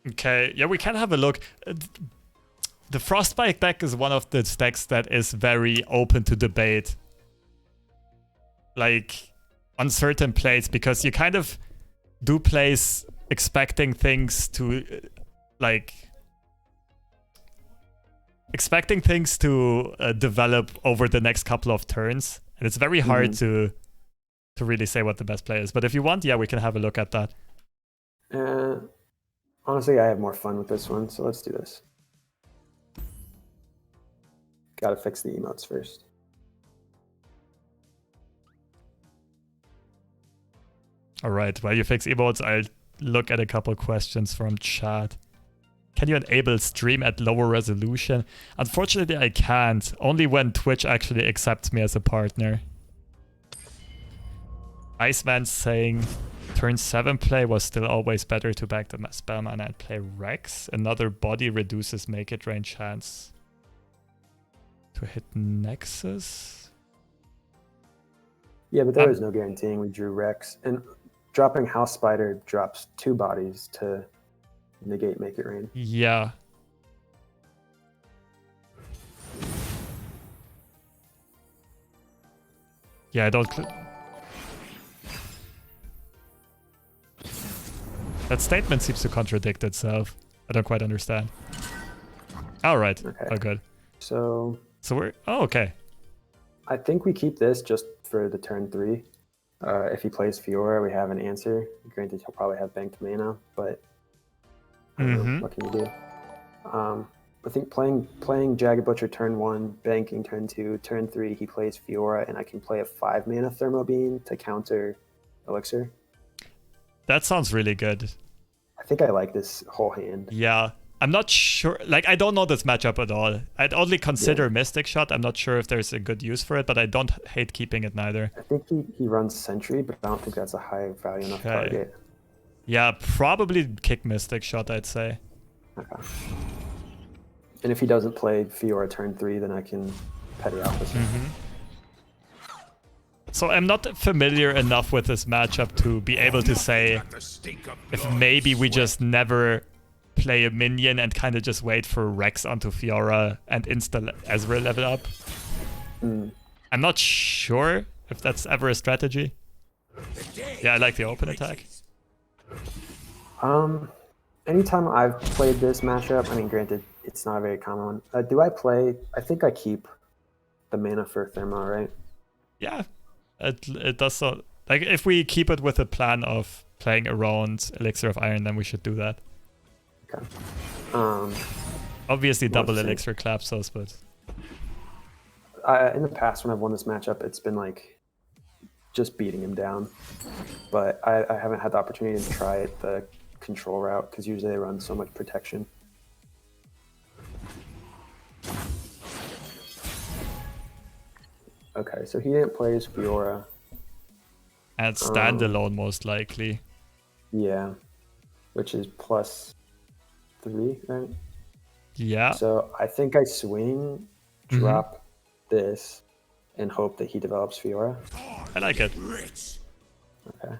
Okay, yeah, we can have a look. The Frostbite deck is one of the decks that is very open to debate. Like, on certain plays, because you kind of do plays expecting things to, like... Expecting things to develop over the next couple of turns. And it's very hard to really say what the best play is. But if you want, yeah, we can have a look at that. Honestly, I have more fun with this one, so let's do this. Gotta fix the emotes first. Alright, while you fix emotes, I'll look at a couple questions from chat. Can you enable stream at lower resolution? Unfortunately, I can't. Only when Twitch actually accepts me as a partner. Iceman saying, turn 7 play was still always better to back the spell mana and play Rex. Another body reduces make it range chance to hit Nexus. Yeah, but there was no guaranteeing we drew Rex. And dropping House Spider drops 2 bodies to negate Make It Rain. Yeah. Yeah, I don't... That statement seems to contradict itself. I don't quite understand. Alright. Okay. Oh, good. So we're... Oh, okay. I think we keep this just for the turn 3. If he plays Fiora, we have an answer. Granted, he'll probably have banked mana, but I don't know, what can you do? I think playing Jagged Butcher turn 1, banking turn 2, turn 3, he plays Fiora, and I can play a 5 mana Thermo Beam to counter Elixir. That sounds really good. I think I like this whole hand. Yeah. I'm not sure. Like, I don't know this matchup at all. I'd only consider Mystic Shot. I'm not sure if there's a good use for it, but I don't hate keeping it neither. I think he runs Sentry, but I don't think that's a high value enough target. Yeah, probably kick Mystic Shot, I'd say. Okay. And if he doesn't play Fiora turn 3, then I can Petty Officer. So I'm not familiar enough with this matchup to be able to say if maybe we just never play a minion and kind of just wait for Rex onto Fiora and insta Ezreal level up. I'm not sure if that's ever a strategy. Yeah, I like the open attack. Anytime I've played this matchup, I mean, granted, it's not a very common one. Do I play? I think I keep the mana for Thermo, right? Yeah, it does so. Like, if we keep it with a plan of playing around Elixir of Iron, then we should do that. Okay. Obviously, double Elixir Collapsos, but... in the past, when I've won this matchup, it's been like just beating him down. But I haven't had the opportunity to try it the control route, because usually they run so much protection. Okay, so he didn't play his Fiora. And standalone, most likely. Yeah, which is +3, right? Yeah. So I think I swing, drop this, and hope that he develops Fiora. I like it. Okay.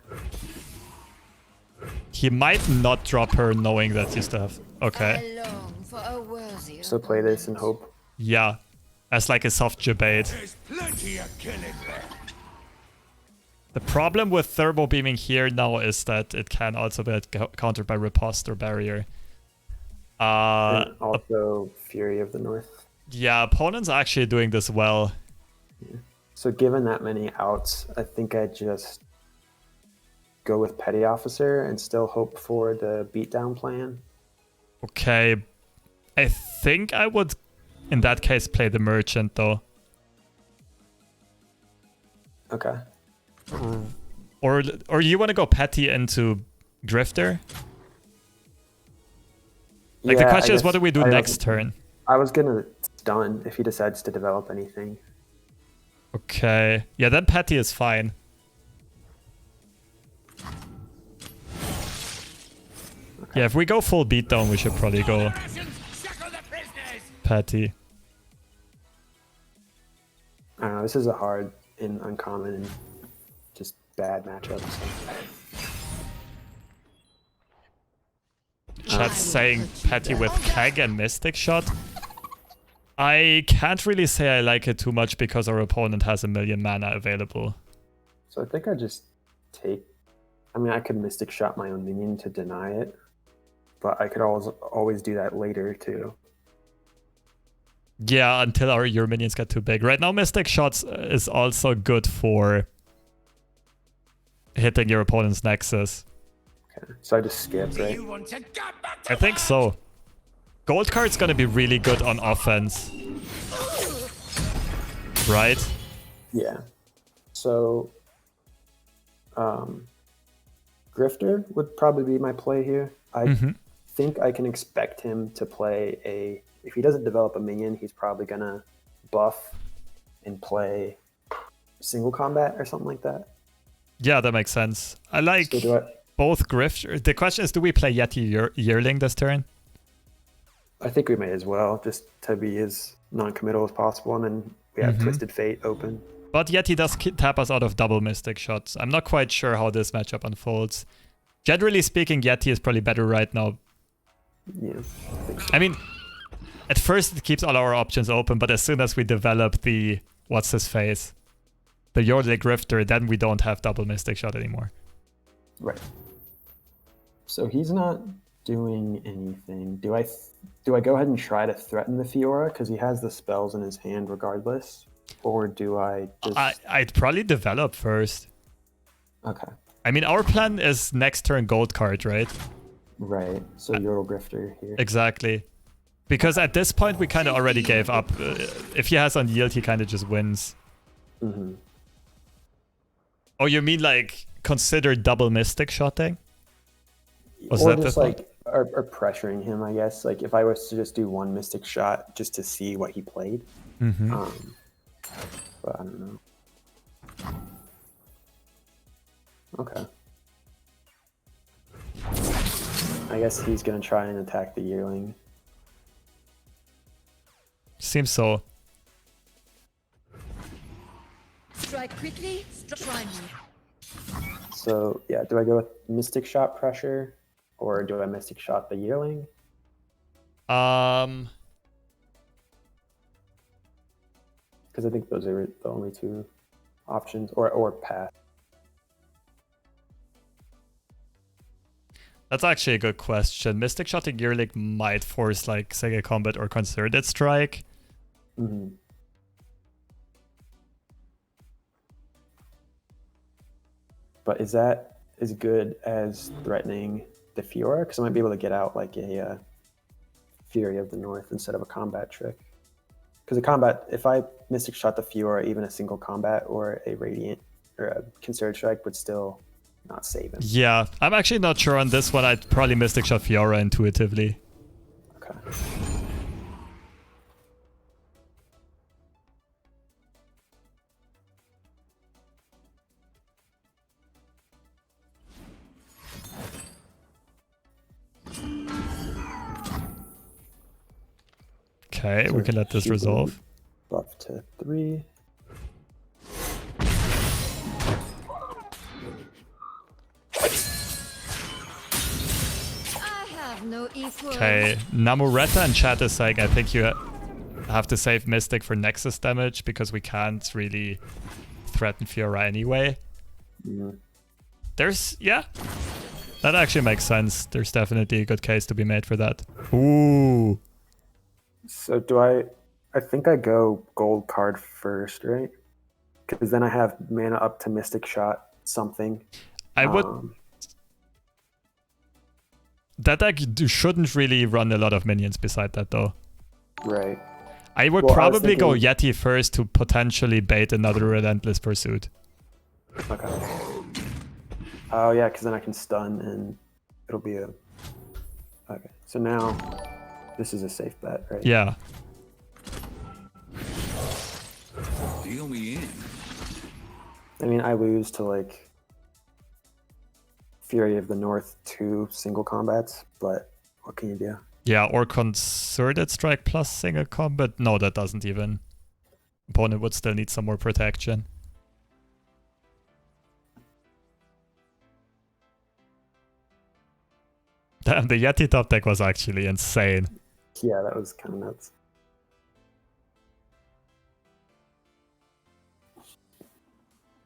He might not drop her knowing that you still have... Okay. So play this and hope. Yeah. As like a soft debate. The problem with Thermo Beaming here now is that it can also be countered by Riposte or Barrier. And also Fury of the North. Yeah, opponents are actually doing this well. Yeah. So given that many outs, I think I just go with Petty Officer and still hope for the beatdown plan. Okay. I think I would, in that case, play the Merchant, though. Okay. Or you want to go Petty into Drifter? Like, the question is, what do we do next turn? I was gonna stun if he decides to develop anything. Okay. Yeah, then Petty is fine. Okay. Yeah, if we go full beatdown, we should probably go Petty. I don't know, this is a hard in uncommon and just bad matchups. Chat's saying Petty with Keg and Mystic Shot. I can't really say I like it too much because our opponent has 1 million mana available. So I think I just take... I mean, I could Mystic Shot my own minion to deny it, but I could always do that later too. Yeah, until your minions get too big. Right now, Mystic Shots is also good for hitting your opponent's Nexus. Okay, so I just skip, right? I think so. Gold card's gonna be really good on offense. Right? Yeah. So, Grifter would probably be my play here. I think I can expect him to play a... If he doesn't develop a minion, he's probably gonna buff and play single combat or something like that. Yeah, that makes sense. I like both Grifter. The question is, do we play Yeti Yearling this turn? I think we may as well, just to be as non-committal as possible, and then we have Twisted Fate open. But Yeti does tap us out of double Mystic Shots. I'm not quite sure how this matchup unfolds. Generally speaking, Yeti is probably better right now. Yeah. I mean, at first it keeps all our options open, but as soon as we develop the... What's his face? The Yordle Grifter, then we don't have double Mystic Shot anymore. Right. So he's not doing anything. Do I go ahead and try to threaten the Fiora because he has the spells in his hand regardless, or do I just... I'd probably develop first. Okay. I mean, our plan is next turn gold card, right? Right. So Yordle Grifter here. Exactly. Because at this point we kind of already gave up. If he has on yield, he kind of just wins. Oh, you mean like consider double Mystic Shotting? Or just like or pressuring him, I guess. Like if I was to just do one Mystic Shot just to see what he played. But I don't know. Okay. I guess he's gonna try and attack the Yearling. Seems so. Strike quickly, try me. So yeah, do I go with Mystic Shot pressure, or do I Mystic Shot the Yearling? Because I think those are the only two options, or path. That's actually a good question. Mystic Shotting Yearling might force like Sega Combat or Concerted Strike. But is that as good as threatening the Fiora? Because I might be able to get out like a Fury of the North instead of a combat trick. Because a combat, if I Mystic Shot the Fiora, even a single combat or a Radiant or a Concerted Strike would still not save him. Yeah, I'm actually not sure on this one. I'd probably Mystic Shot Fiora intuitively. Okay. Okay, so we can let this resolve. Buff to 3. No equal. Okay, Namoretta and chat is saying I think you have to save Mystic for Nexus damage because we can't really threaten Fiora anyway. There's, yeah, that actually makes sense. There's definitely a good case to be made for that. Ooh. So do I think I go gold card first, right? Because then I have mana up to Mystic Shot something. I would... That deck shouldn't really run a lot of minions beside that, though. Right. I would probably go Yeti first to potentially bait another Relentless Pursuit. Okay. Oh, yeah, because then I can stun and it'll be a... Okay, so now this is a safe bet, right? Yeah. Deal me in. I mean, I lose to, like... Fury of the North 2 single combats, but what can you do? Yeah, or Concerted Strike plus single combat. No, that doesn't even. Opponent would still need some more protection. Damn, the Yeti top deck was actually insane. Yeah, that was kind of nuts.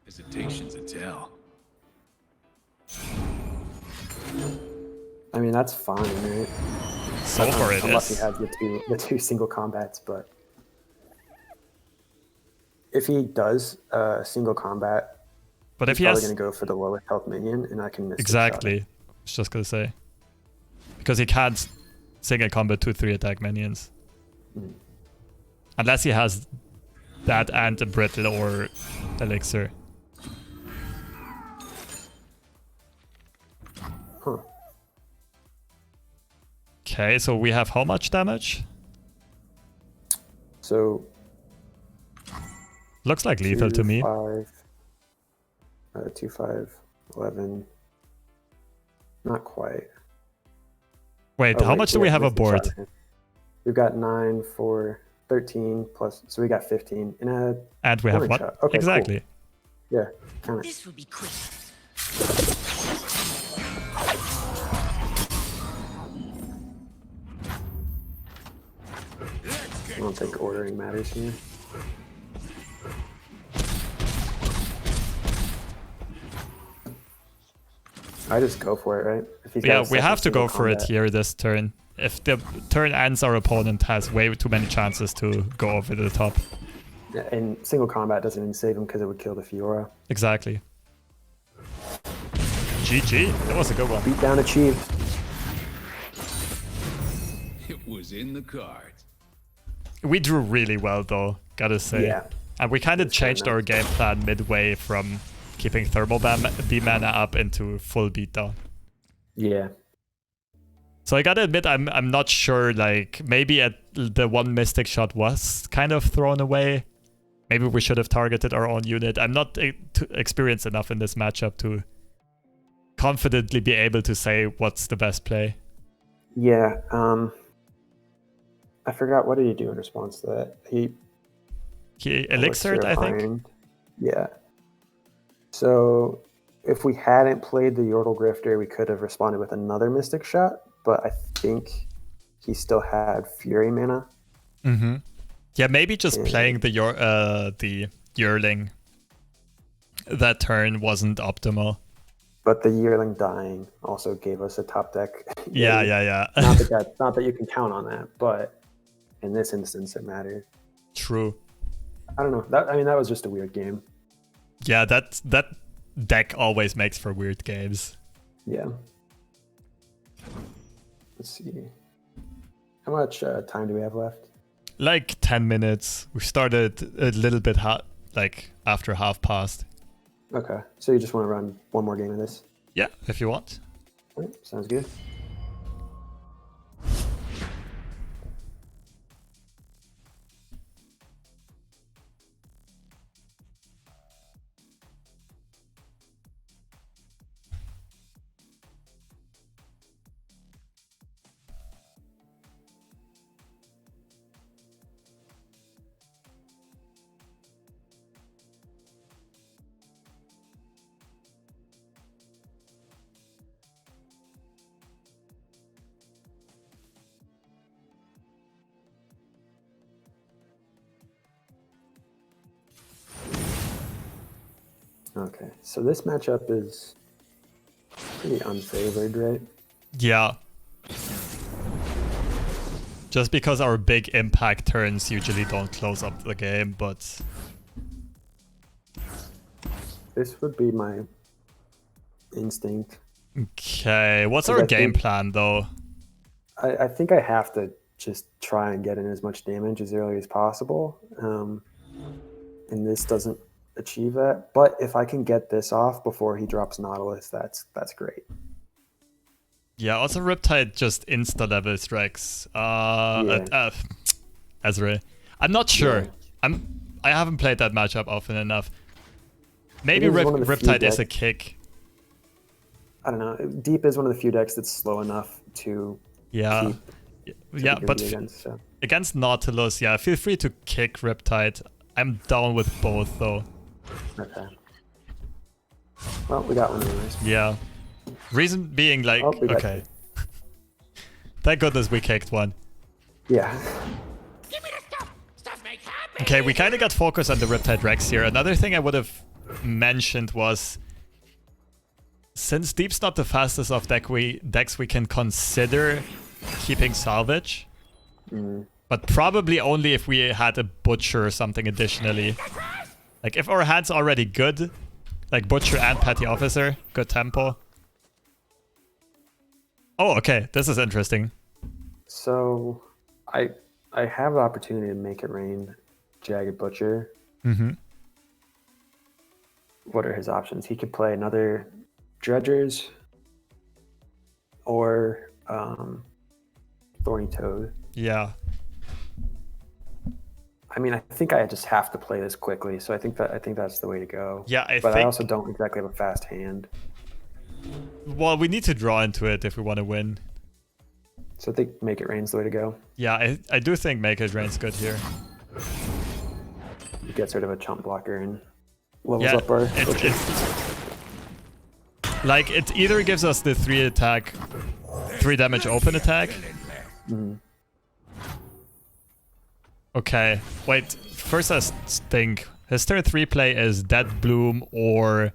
Hesitation's a tell. I mean, that's fine, right? So far it Unless he is. has the two single combats, but if he does single combat, But if he's he probably has... going to go for the lowest health minion, and I can miss Exactly. I was just gonna say. Because he can't single combat 2-3 attack minions. Mm. Unless he has that and a brittle or elixir. Huh. Okay, so we have how much damage? So Looks like lethal to me. 2, 5, 11. Not quite. Wait, Oh, how wait, much do we have missed the aboard? shot. We've got 9, 4, 13 plus, so we got 15 in a And we have orange what? shot. Okay, Exactly. cool. Yeah, kind of. This will be quick. I don't think ordering matters here. I just go for it, right? If he's got Yeah, a we second have to go single for it combat. here this turn. If the turn ends, our opponent has way too many chances to go over the top. Yeah, and single combat doesn't even save him because it would kill the Fiora. Exactly. GG. That was a good one. Beat down achieved. It was in the cards. We drew really well though, gotta say. Yeah. And we kind of It's very changed our nice. game plan midway from keeping thermal beam mana up into full beatdown. Yeah. So I gotta admit, I'm not sure, like, maybe the one Mystic shot was kind of thrown away. Maybe we should have targeted our own unit. I'm not experienced enough in this matchup to confidently be able to say what's the best play. Yeah. I forgot, what did he do in response to that? He Elixired, I think? Ironed. Yeah. So if we hadn't played the Yordle Grifter, we could have responded with another Mystic shot, but I think he still had Fury mana. Mm-hmm. Yeah, maybe just playing the Yearling that turn wasn't optimal. But the Yearling dying also gave us a top deck. Yeah. not that you can count on that, but in this instance it mattered. True. I don't know. That was just a weird game. Yeah, that deck always makes for weird games. Yeah. Let's see. How much time do we have left? Like 10 minutes. We started a little bit after half past. Okay. So you just want to run one more game of this? Yeah, if you want. All right, sounds good. Okay, so this matchup is pretty unfavored, right? Yeah. Just because our big impact turns usually don't close up the game, but... This would be my instinct. Okay, what's Because our I game think- plan though? I think I have to just try and get in as much damage as early as possible. And this doesn't achieve that. But if I can get this off before he drops Nautilus, that's great. Yeah, also Riptide just insta-levels Rex. Ezreal. I'm not sure. Yeah. I haven't played that matchup often enough. Maybe It is one of the few Riptide is a decks- kick. I don't know. Deep is one of the few decks that's slow enough to Yeah. keep Yeah, to but compete against, so. against Nautilus, yeah, feel free to kick Riptide. I'm down with both though. Okay. Well, we got one anyways. Yeah. Reason being like, Oh, we got okay. Thank goodness we kicked one. Yeah. Give me the stuff. Stuff make happy. Okay, we kind of got focused on the Riptide Rex here. Another thing I would have mentioned was, since Deep's not the fastest of decks, we can consider keeping Salvage. But probably only if we had a Butcher or something additionally. Like, if our hand's already good, like Butcher and Petty Officer, good tempo. Oh, okay, this is interesting. So, I have the opportunity to make it rain Jagged Butcher. What are his options? He could play another Dredgers or Thorny Toad. Yeah. I mean, I think I just have to play this quickly, so I think that's the way to go. Yeah, I also don't exactly have a fast hand. Well, we need to draw into it if we want to win. So I think Make It Rain's the way to go. Yeah, I do think Make It Rain's good here. It gets rid of a chump blocker and levels up our Butcher. Like, it either gives us the 3 attack, 3 damage open attack. Okay, wait. First, I think his turn 3 play is Dead Bloom or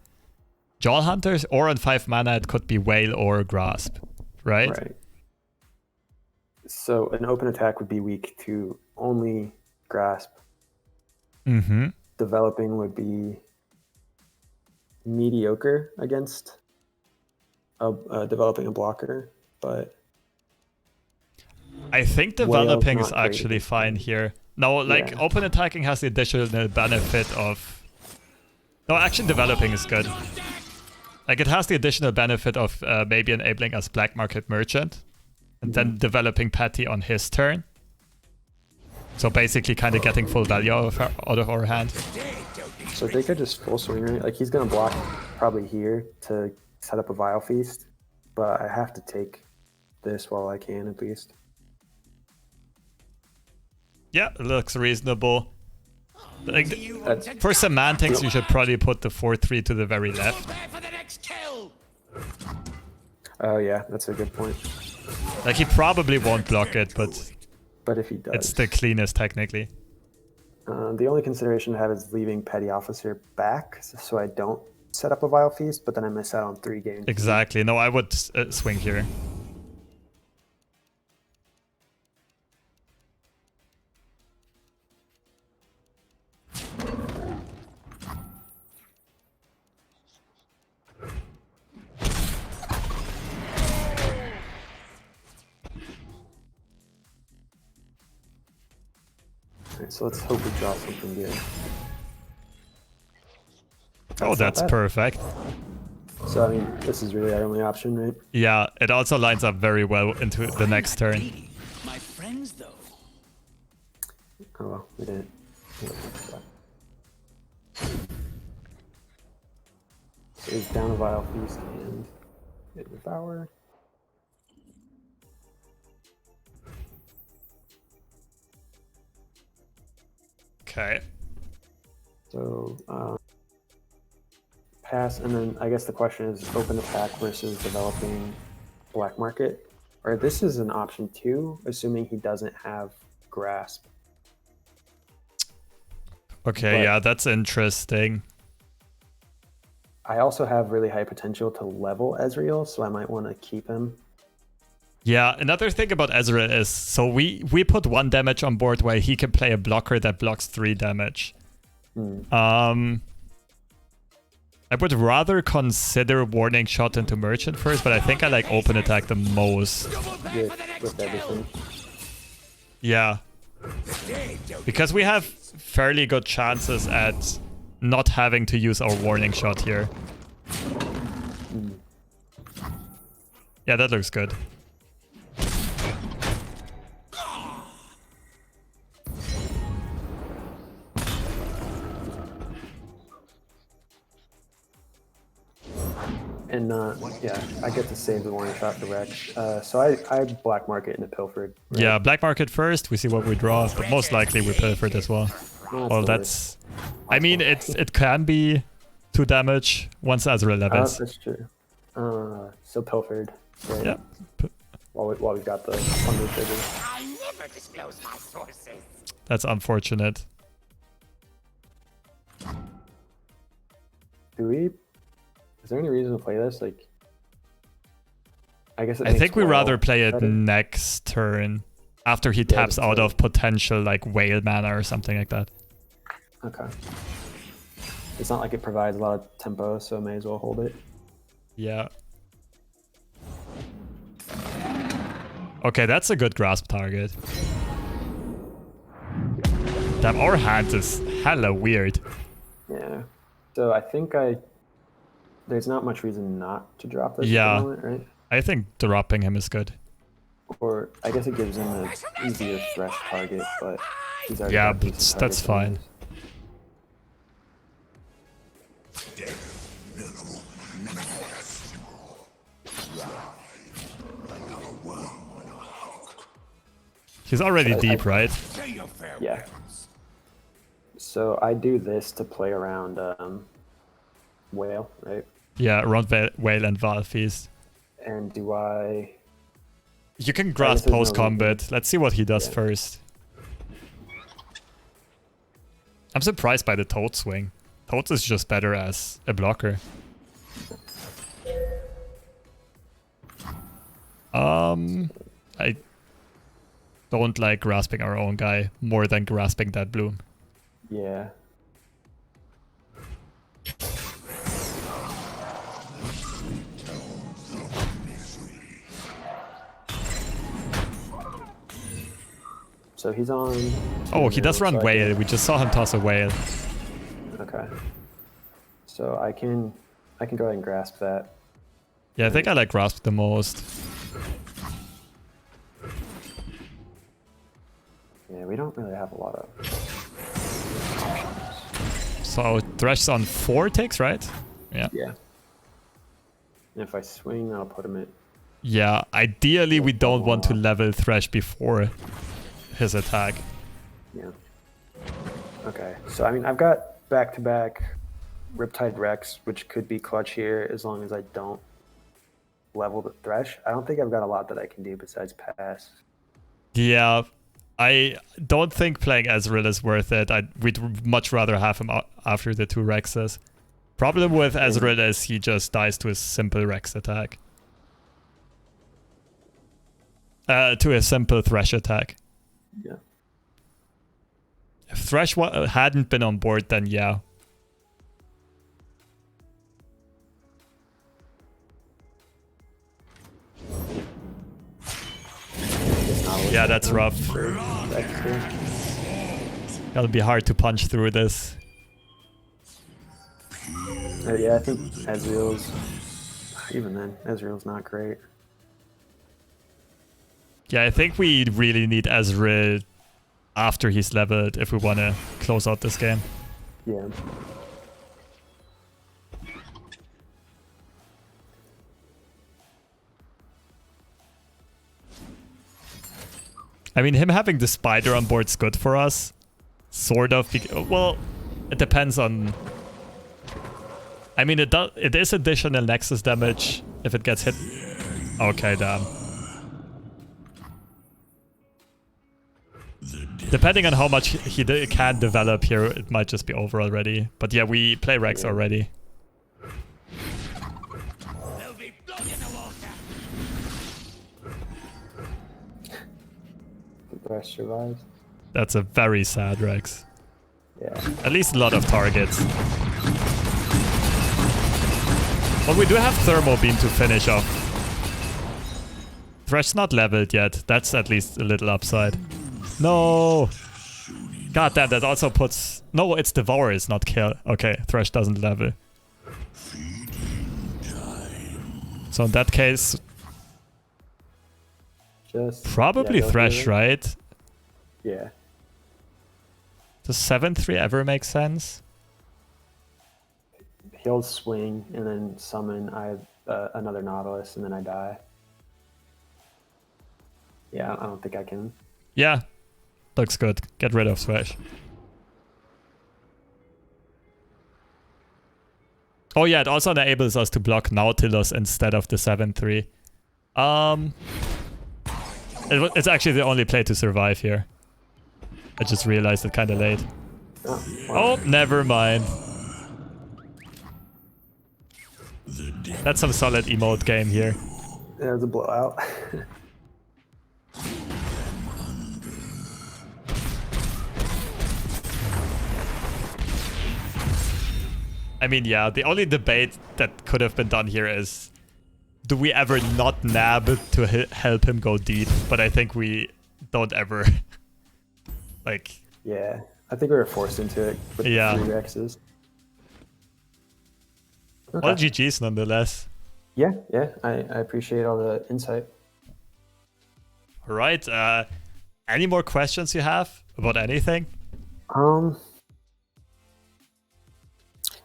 Jaw Hunters, or on 5 mana it could be Whale or Grasp, right? Right. So an open attack would be weak to only Grasp. Developing would be mediocre against developing a blocker, but I think developing is not actually great. fine here. No, like, Yeah. open attacking has the additional benefit of... No, actually developing is good. Like, it has the additional benefit of maybe enabling us Black Market Merchant, and then developing Petty on his turn. So basically kind of getting full value out of our hand. So they could just full swing, right? Like, he's going to block probably here to set up a Vile Feast, but I have to take this while I can, at least. Yeah, it looks reasonable. Like, for semantics, you should probably put the 4-3 to the very left. Oh, yeah, that's a good point. Like, he probably won't block it, but if he does... it's the cleanest, technically. The only consideration I have is leaving Petty Officer back, so I don't set up a Vile Feast, but then I miss out on 3 games. Exactly. No, I would swing here. Alright, so let's hope we draw something good. Oh, not that's bad. perfect. So, I mean, this is really our only option, right? Yeah, it also lines up very well into the next turn. My friends, though. Oh, well, we didn't. Is down a Vile Feast and hit Devour. Okay. So, pass, and then I guess the question is open attack versus developing Black Market. Or this is an option too, assuming he doesn't have Grasp. Okay, But- yeah, that's interesting. I also have really high potential to level Ezreal, so I might want to keep him. Yeah, another thing about Ezreal is, so we put 1 damage on board where he can play a blocker that blocks 3 damage. I would rather consider Warning Shot into Merchant first, but I think I like open attack the most. With everything. Yeah. Because we have fairly good chances at not having to use our Warning Shot here. Yeah, that looks good. And yeah, I get to save the warning shot for Rex. So I Black Market into Pilfered. Right? Yeah, Black Market first, we see what we draw, but most likely we Pilfered as well. Well, the that's... I mean, it can be 2 damage once Ezreal levels. That's true. So Pilfered. Right? Yeah. while we've got the Thunder Trigger. I never disclose my sources. That's unfortunate. Is there any reason to play this? Like, I guess I think we rather play it next turn. After he taps out of potential like whale mana or something like that. Okay. It's not like it provides a lot of tempo, so may as well hold it. Yeah. Okay, that's a good grasp target. Damn, our hand is hella weird. Yeah. So I think there's not much reason not to drop this at the moment, right? I think dropping him is good. Or I guess it gives him an easier Thresh target, but he's already Yeah, got but decent that's targets fine. He's already deep, right? Yeah. So I do this to play around Whale, right? Yeah, around Whale and Valfeast. And do I... You can grasp there's no post-combat. Let's see what he does first. I'm surprised by the Toad swing. Toad is just better as a blocker. I don't like grasping our own guy more than grasping that bloom. Yeah. So he's on... Oh, he does run whale. We just saw him toss a whale. Okay. So I can go ahead and grasp that. Yeah, I think I like grasp the most. Yeah, we don't really have a lot of options. So Thresh's on 4 ticks, right? Yeah. Yeah. And if I swing, I'll put him at... Yeah, ideally we don't want to level Thresh before his attack. Yeah. Okay, so I mean, I've got back-to-back Riptide Rex, which could be clutch here as long as I don't level the Thresh. I don't think I've got a lot that I can do besides pass. Yeah, I don't think playing Ezreal is worth it. We'd much rather have him after the 2 Rexes. Problem with Ezreal is he just dies to a simple Rex attack. To a simple Thresh attack. Yeah. If Thresh hadn't been on board, then yeah. Yeah, that's rough. It'll be hard to punch through this. Yeah, I think Ezreal's... Even then, Ezreal's not great. Yeah, I think we really need Ezreal after he's leveled if we want to close out this game. Yeah. I mean, him having the spider on board is good for us. Sort of. Well, it depends on... I mean, it is additional Nexus damage if it gets hit. Okay, damn. Depending on how much he can develop here, it might just be over already. But yeah, we play Rex already. There'll be blood in the water. The Thresh survives. That's a very sad Rex. Yeah. At least a lot of targets. But we do have Thermal Beam to finish off. Thresh's not leveled yet. That's at least a little upside. No! God damn, that also puts... No, it's Devour is not kill. Okay, Thresh doesn't level. So in that case... Probably Thresh, right? Yeah. Does 7-3 ever make sense? He'll swing and then summon another Nautilus and then I die. Yeah, I don't think I can. Yeah. Looks good. Get rid of Thresh. Oh yeah, it also enables us to block Nautilus instead of the 7-3. It's actually the only play to survive here. I just realized it kind of late. Oh, never mind. That's some solid emote game here. There's a blowout. I mean, yeah, the only debate that could have been done here is, do we ever not nab to help him go deep? But I think we don't ever. Like... Yeah, I think we were forced into it with the 3 Rexes. Okay. All GG's nonetheless. Yeah, I appreciate all the insight. All right, any more questions you have about anything?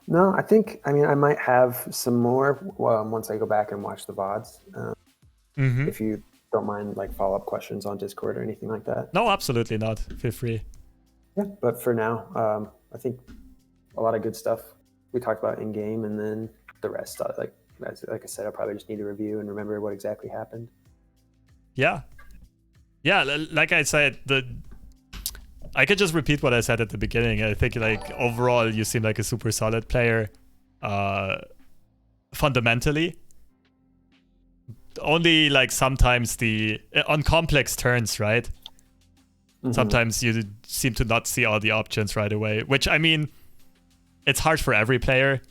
No, I mean, I might have some more once I go back and watch the VODs. If you don't mind, like, follow-up questions on Discord or anything like that. No, absolutely not. Feel free. Yeah, but for now, I think a lot of good stuff we talked about in-game, and then the rest, like I said, I'll probably just need to review and remember what exactly happened. Yeah, like I said, I could just repeat what I said at the beginning. I think, like, overall, you seem like a super solid player, fundamentally. Only, like, sometimes on complex turns, right? Sometimes you seem to not see all the options right away, which, I mean, it's hard for every player.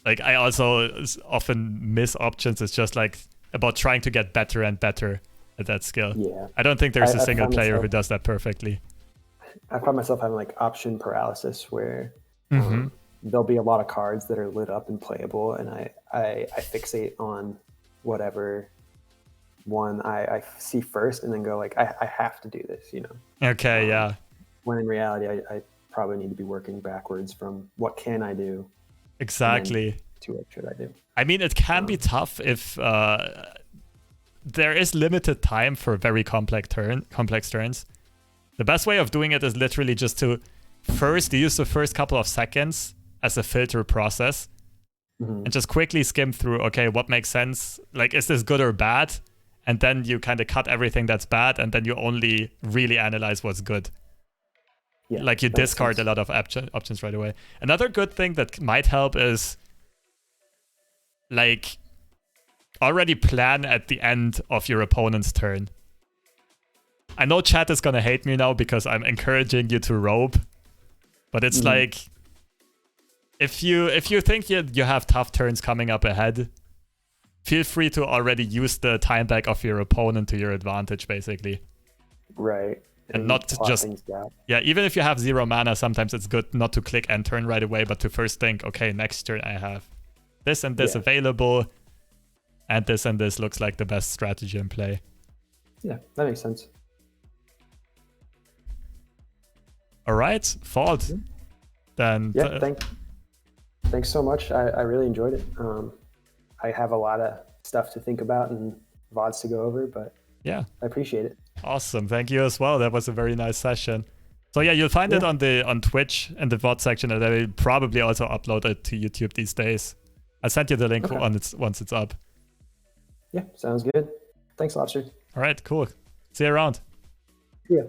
Like, I also often miss options. It's just, like, about trying to get better and better at that skill. Yeah. I don't think there's a single player who does that perfectly. I find myself having, like, option paralysis where there'll be a lot of cards that are lit up and playable, and I fixate on whatever one I see first and then go, like, I have to do this, you know? Okay, yeah. When in reality, I probably need to be working backwards from what can I do? Exactly. To what should I do? I mean, it can be tough if there is limited time for very complex turns. The best way of doing it is literally just to first use the first couple of seconds as a filter process and just quickly skim through, okay, what makes sense? Like, is this good or bad? And then you kind of cut everything that's bad, and then you only really analyze what's good. Yeah, like, you discard a lot of options right away. Another good thing that might help is, like, already plan at the end of your opponent's turn. I know chat is gonna hate me now because I'm encouraging you to robe, but it's like, if you think you have tough turns coming up ahead, feel free to already use the time back of your opponent to your advantage, basically. Right. And not to just... Yeah, even if you have 0 mana, sometimes it's good not to click end turn right away, but to first think, okay, next turn I have this and this available, and this looks like the best strategy in play. Yeah, that makes sense. All right, Fault. Then... Yeah, thanks so much. I really enjoyed it. I have a lot of stuff to think about and VODs to go over, but yeah, I appreciate it. Awesome. Thank you as well. That was a very nice session. So yeah, you'll find it on Twitch in the VOD section, and I will probably also upload it to YouTube these days. I'll send you the link once it's up. Yeah, sounds good. Thanks, Lobster. All right, cool. See you around. Yeah.